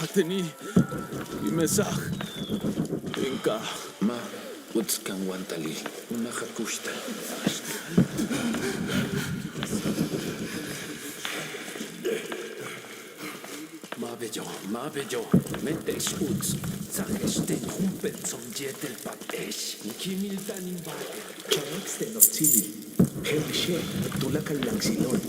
S6: Ateni, imesach, inka.
S11: Ma, utskan wantali, unahakushta. Ma bello, metes uts, zagesten humpel som jetel patesh, nikimil tanin baker.
S9: Chaexten of civil. Helishe, Tulakal Langsilon.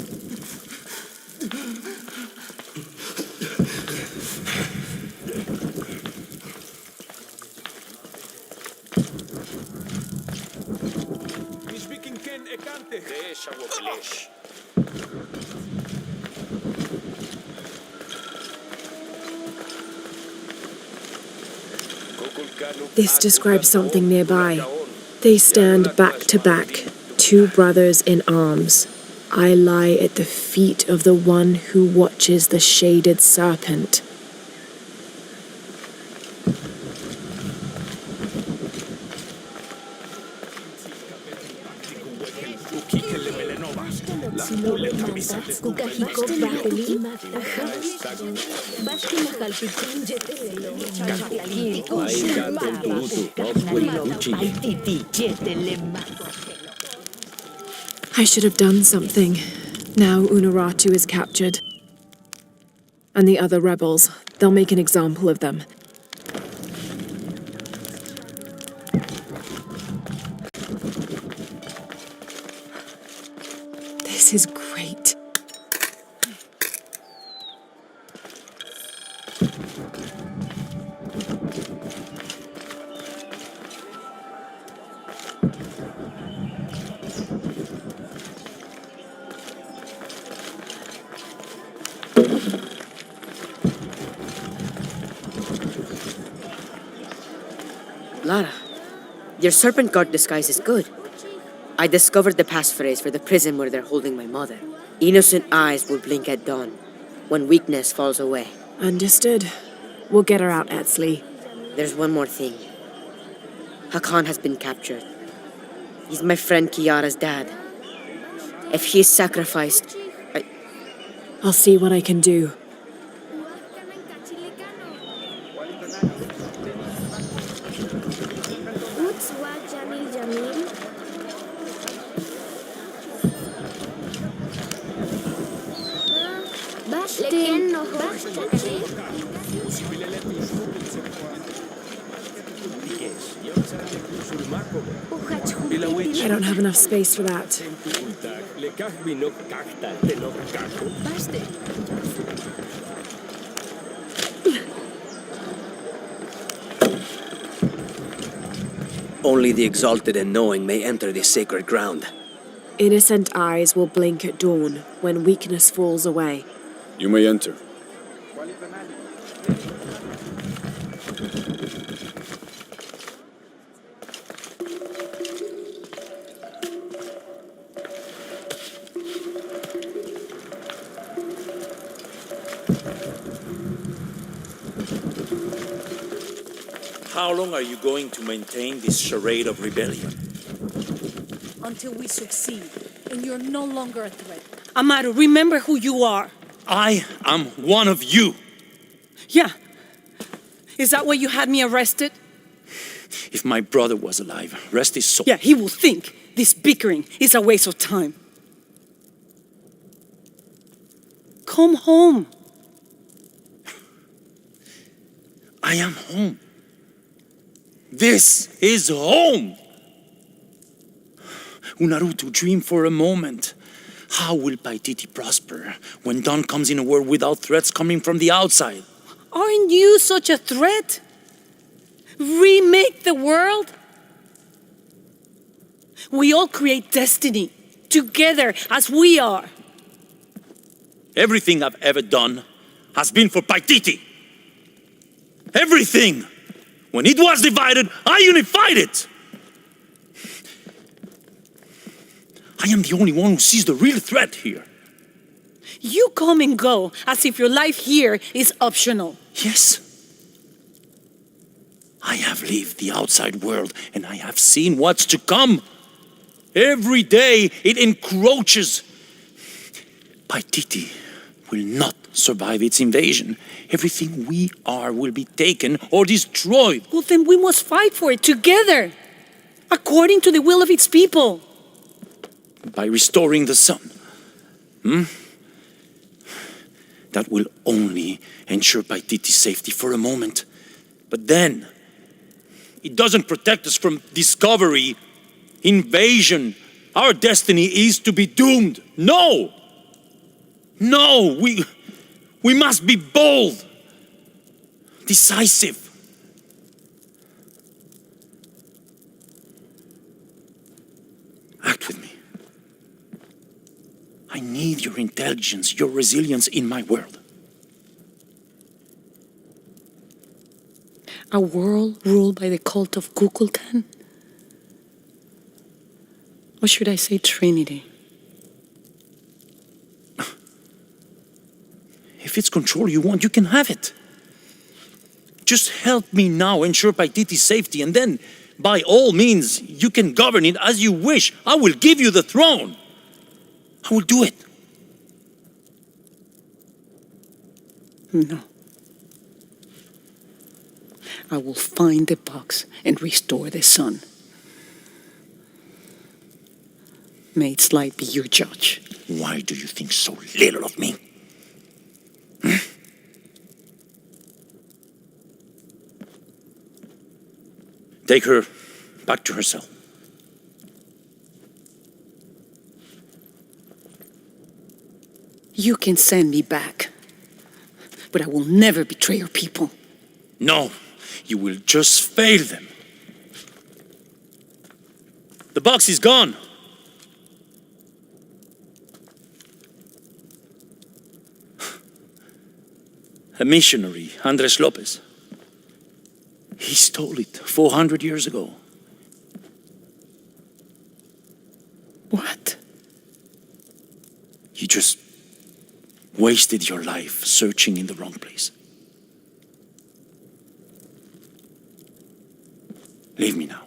S3: This describes something nearby. They stand back to back, two brothers in arms. I lie at the feet of the one who watches the shaded serpent. I should have done something. Now Unuratu is captured. And the other rebels, they'll make an example of them. This is great.
S12: Lara, your serpent guard disguise is good. I discovered the passphrase for the prison where they're holding my mother. Innocent eyes will blink at dawn, when weakness falls away.
S3: Understood. We'll get her out, Etzli.
S12: There's one more thing. Hakan has been captured. He's my friend Kiara's dad. If he is sacrificed,
S3: I'll see what I can do. I don't have enough space for that.
S10: Only the exalted and knowing may enter this sacred ground.
S3: Innocent eyes will blink at dawn when weakness falls away.
S5: You may enter.
S7: How long are you going to maintain this charade of rebellion?
S1: Until we succeed, and you're no longer a threat.
S8: Amaru, remember who you are.
S7: I am one of you.
S8: Yeah. Is that why you had me arrested?
S7: If my brother was alive, rest his soul.
S8: Yeah, he will think this bickering is a waste of time. Come home.
S7: I am home. This is home. Unarutu, dream for a moment. How will Paititi prosper when dawn comes in a world without threats coming from the outside?
S8: Aren't you such a threat? Remake the world? We all create destiny, together as we are.
S7: Everything I've ever done has been for Paititi. Everything! When it was divided, I unified it! I am the only one who sees the real threat here.
S8: You come and go as if your life here is optional.
S7: Yes. I have lived the outside world and I have seen what's to come. Every day it encroaches. Paititi will not survive its invasion. Everything we are will be taken or destroyed.
S8: Well, then we must fight for it together, according to the will of its people.
S7: By restoring the sun. That will only ensure Paititi's safety for a moment. But then, it doesn't protect us from discovery, invasion. Our destiny is to be doomed. No! No, we must be bold, decisive. Act with me. I need your intelligence, your resilience in my world.
S8: A world ruled by the cult of Kukulkan? Or should I say Trinity?
S7: If it's control you want, you can have it. Just help me now ensure Paititi's safety, and then, by all means, you can govern it as you wish. I will give you the throne. I will do it.
S8: No. I will find the box and restore the sun. May its light be your judge.
S7: Why do you think so little of me? Take her back to her cell.
S8: You can send me back, but I will never betray your people.
S7: No, you will just fail them. The box is gone. A missionary, Andres Lopez. He stole it 400 years ago.
S8: What?
S7: You just wasted your life searching in the wrong place. Leave me now.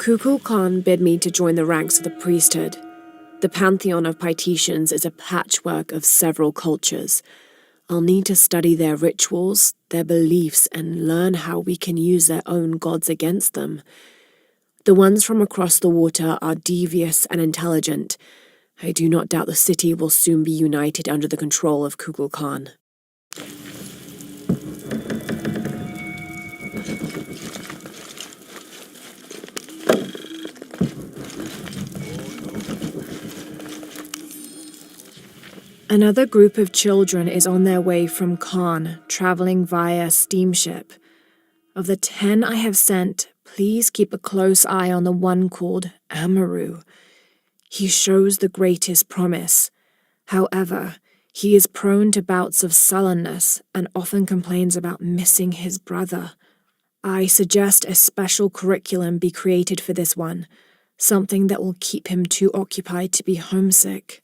S3: Kukulkan bid me to join the ranks of the priesthood. The pantheon of Paititians is a patchwork of several cultures. I'll need to study their rituals, their beliefs, and learn how we can use their own gods against them. The ones from across the water are devious and intelligent. I do not doubt the city will soon be united under the control of Kukulkan. Another group of children is on their way from Khan, traveling via steamship. Of the 10 I have sent, please keep a close eye on the one called Amaru. He shows the greatest promise. However, he is prone to bouts of sullenness and often complains about missing his brother. I suggest a special curriculum be created for this one, something that will keep him too occupied to be homesick.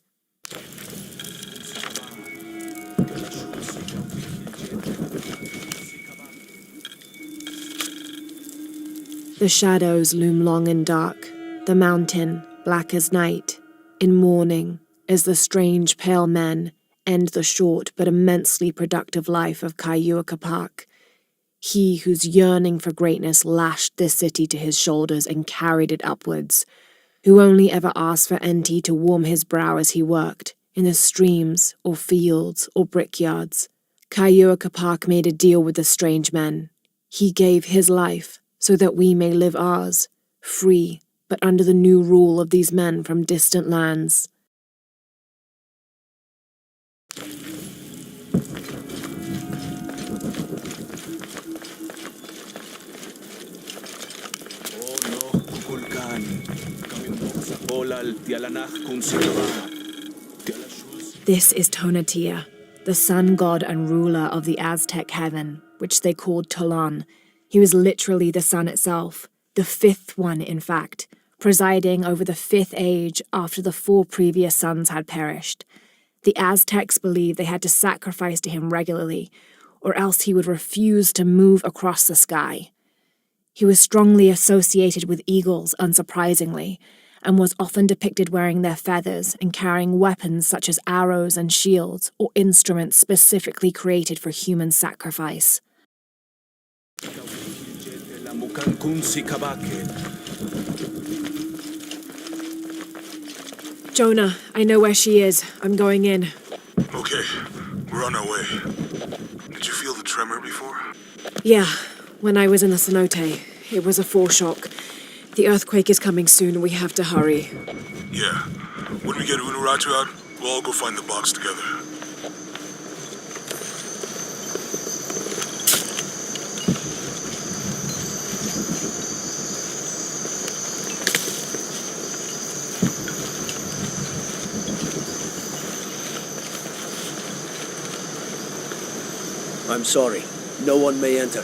S3: The shadows loom long and dark, the mountain black as night. In mourning, as the strange pale men end the short but immensely productive life of Kaiyua Kapak. He whose yearning for greatness lashed this city to his shoulders and carried it upwards, who only ever asked for Enti to warm his brow as he worked, in the streams or fields or brickyards. Kaiyua Kapak made a deal with the strange men. He gave his life so that we may live ours, free, but under the new rule of these men from distant lands. This is Tonatia, the sun god and ruler of the Aztec heaven, which they called Tolan. He was literally the sun itself, the fifth one, in fact, presiding over the fifth age after the 4 previous suns had perished. The Aztecs believed they had to sacrifice to him regularly, or else he would refuse to move across the sky. He was strongly associated with eagles, unsurprisingly, and was often depicted wearing their feathers and carrying weapons such as arrows and shields or instruments specifically created for human sacrifice. Jonah, I know where she is. I'm going in.
S5: Okay, we're on our way. Did you feel the tremor before?
S3: Yeah, when I was in the cenote. It was a foreshock. The earthquake is coming soon. We have to hurry.
S5: Yeah. When we get Unuratu out, we'll all go find the box together.
S10: I'm sorry. No one may enter.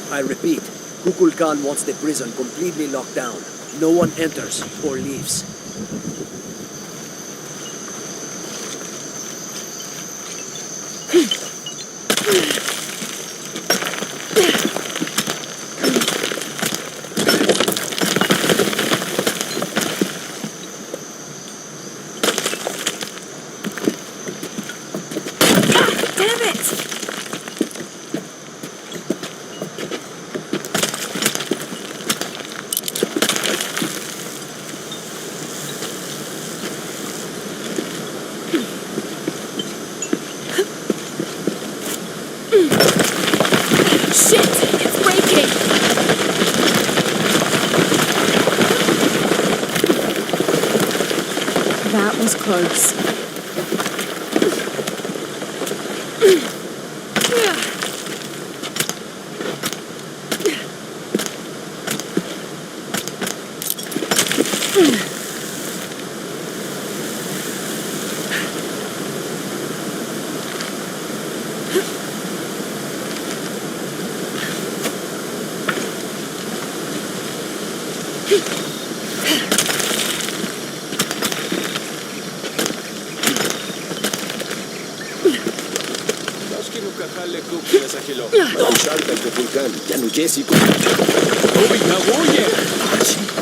S10: I repeat, Kukulkan wants the prison completely locked down. No one enters or leaves.
S3: That was close.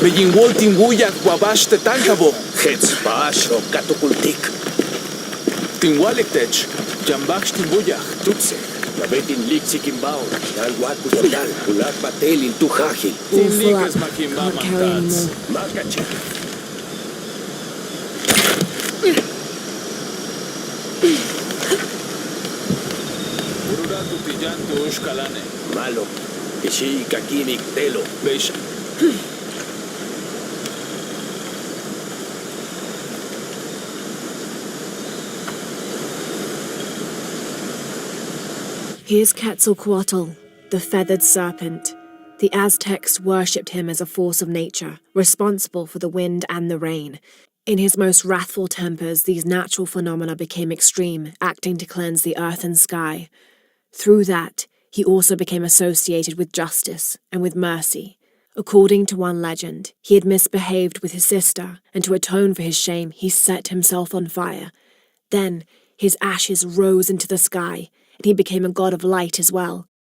S11: Begin Waltin Wuyak Wabash te Tankabo.
S10: Hetz Bash o Katukultik.
S11: Tinwalektech. Jambach Timbuyak.
S10: Tutse. Nabetin Lixikimbao. Dalwaku Total. Ulak Batel in Tuhaji.
S11: Tinlikas Makimba Mantats.
S10: Makachi.
S11: Ururatu Tijantu Ushkalane.
S10: Malo. Kishi Kakimik Telo.
S11: Beisha.
S3: Here's Quetzalcoatl, the feathered serpent. The Aztecs worshipped him as a force of nature, responsible for the wind and the rain. In his most wrathful tempers, these natural phenomena became extreme, acting to cleanse the earth and sky. Through that, he also became associated with justice and with mercy. According to one legend, he had misbehaved with his sister, and to atone for his shame, he set himself on fire. Then, his ashes rose into the sky, and he became a god of light as well.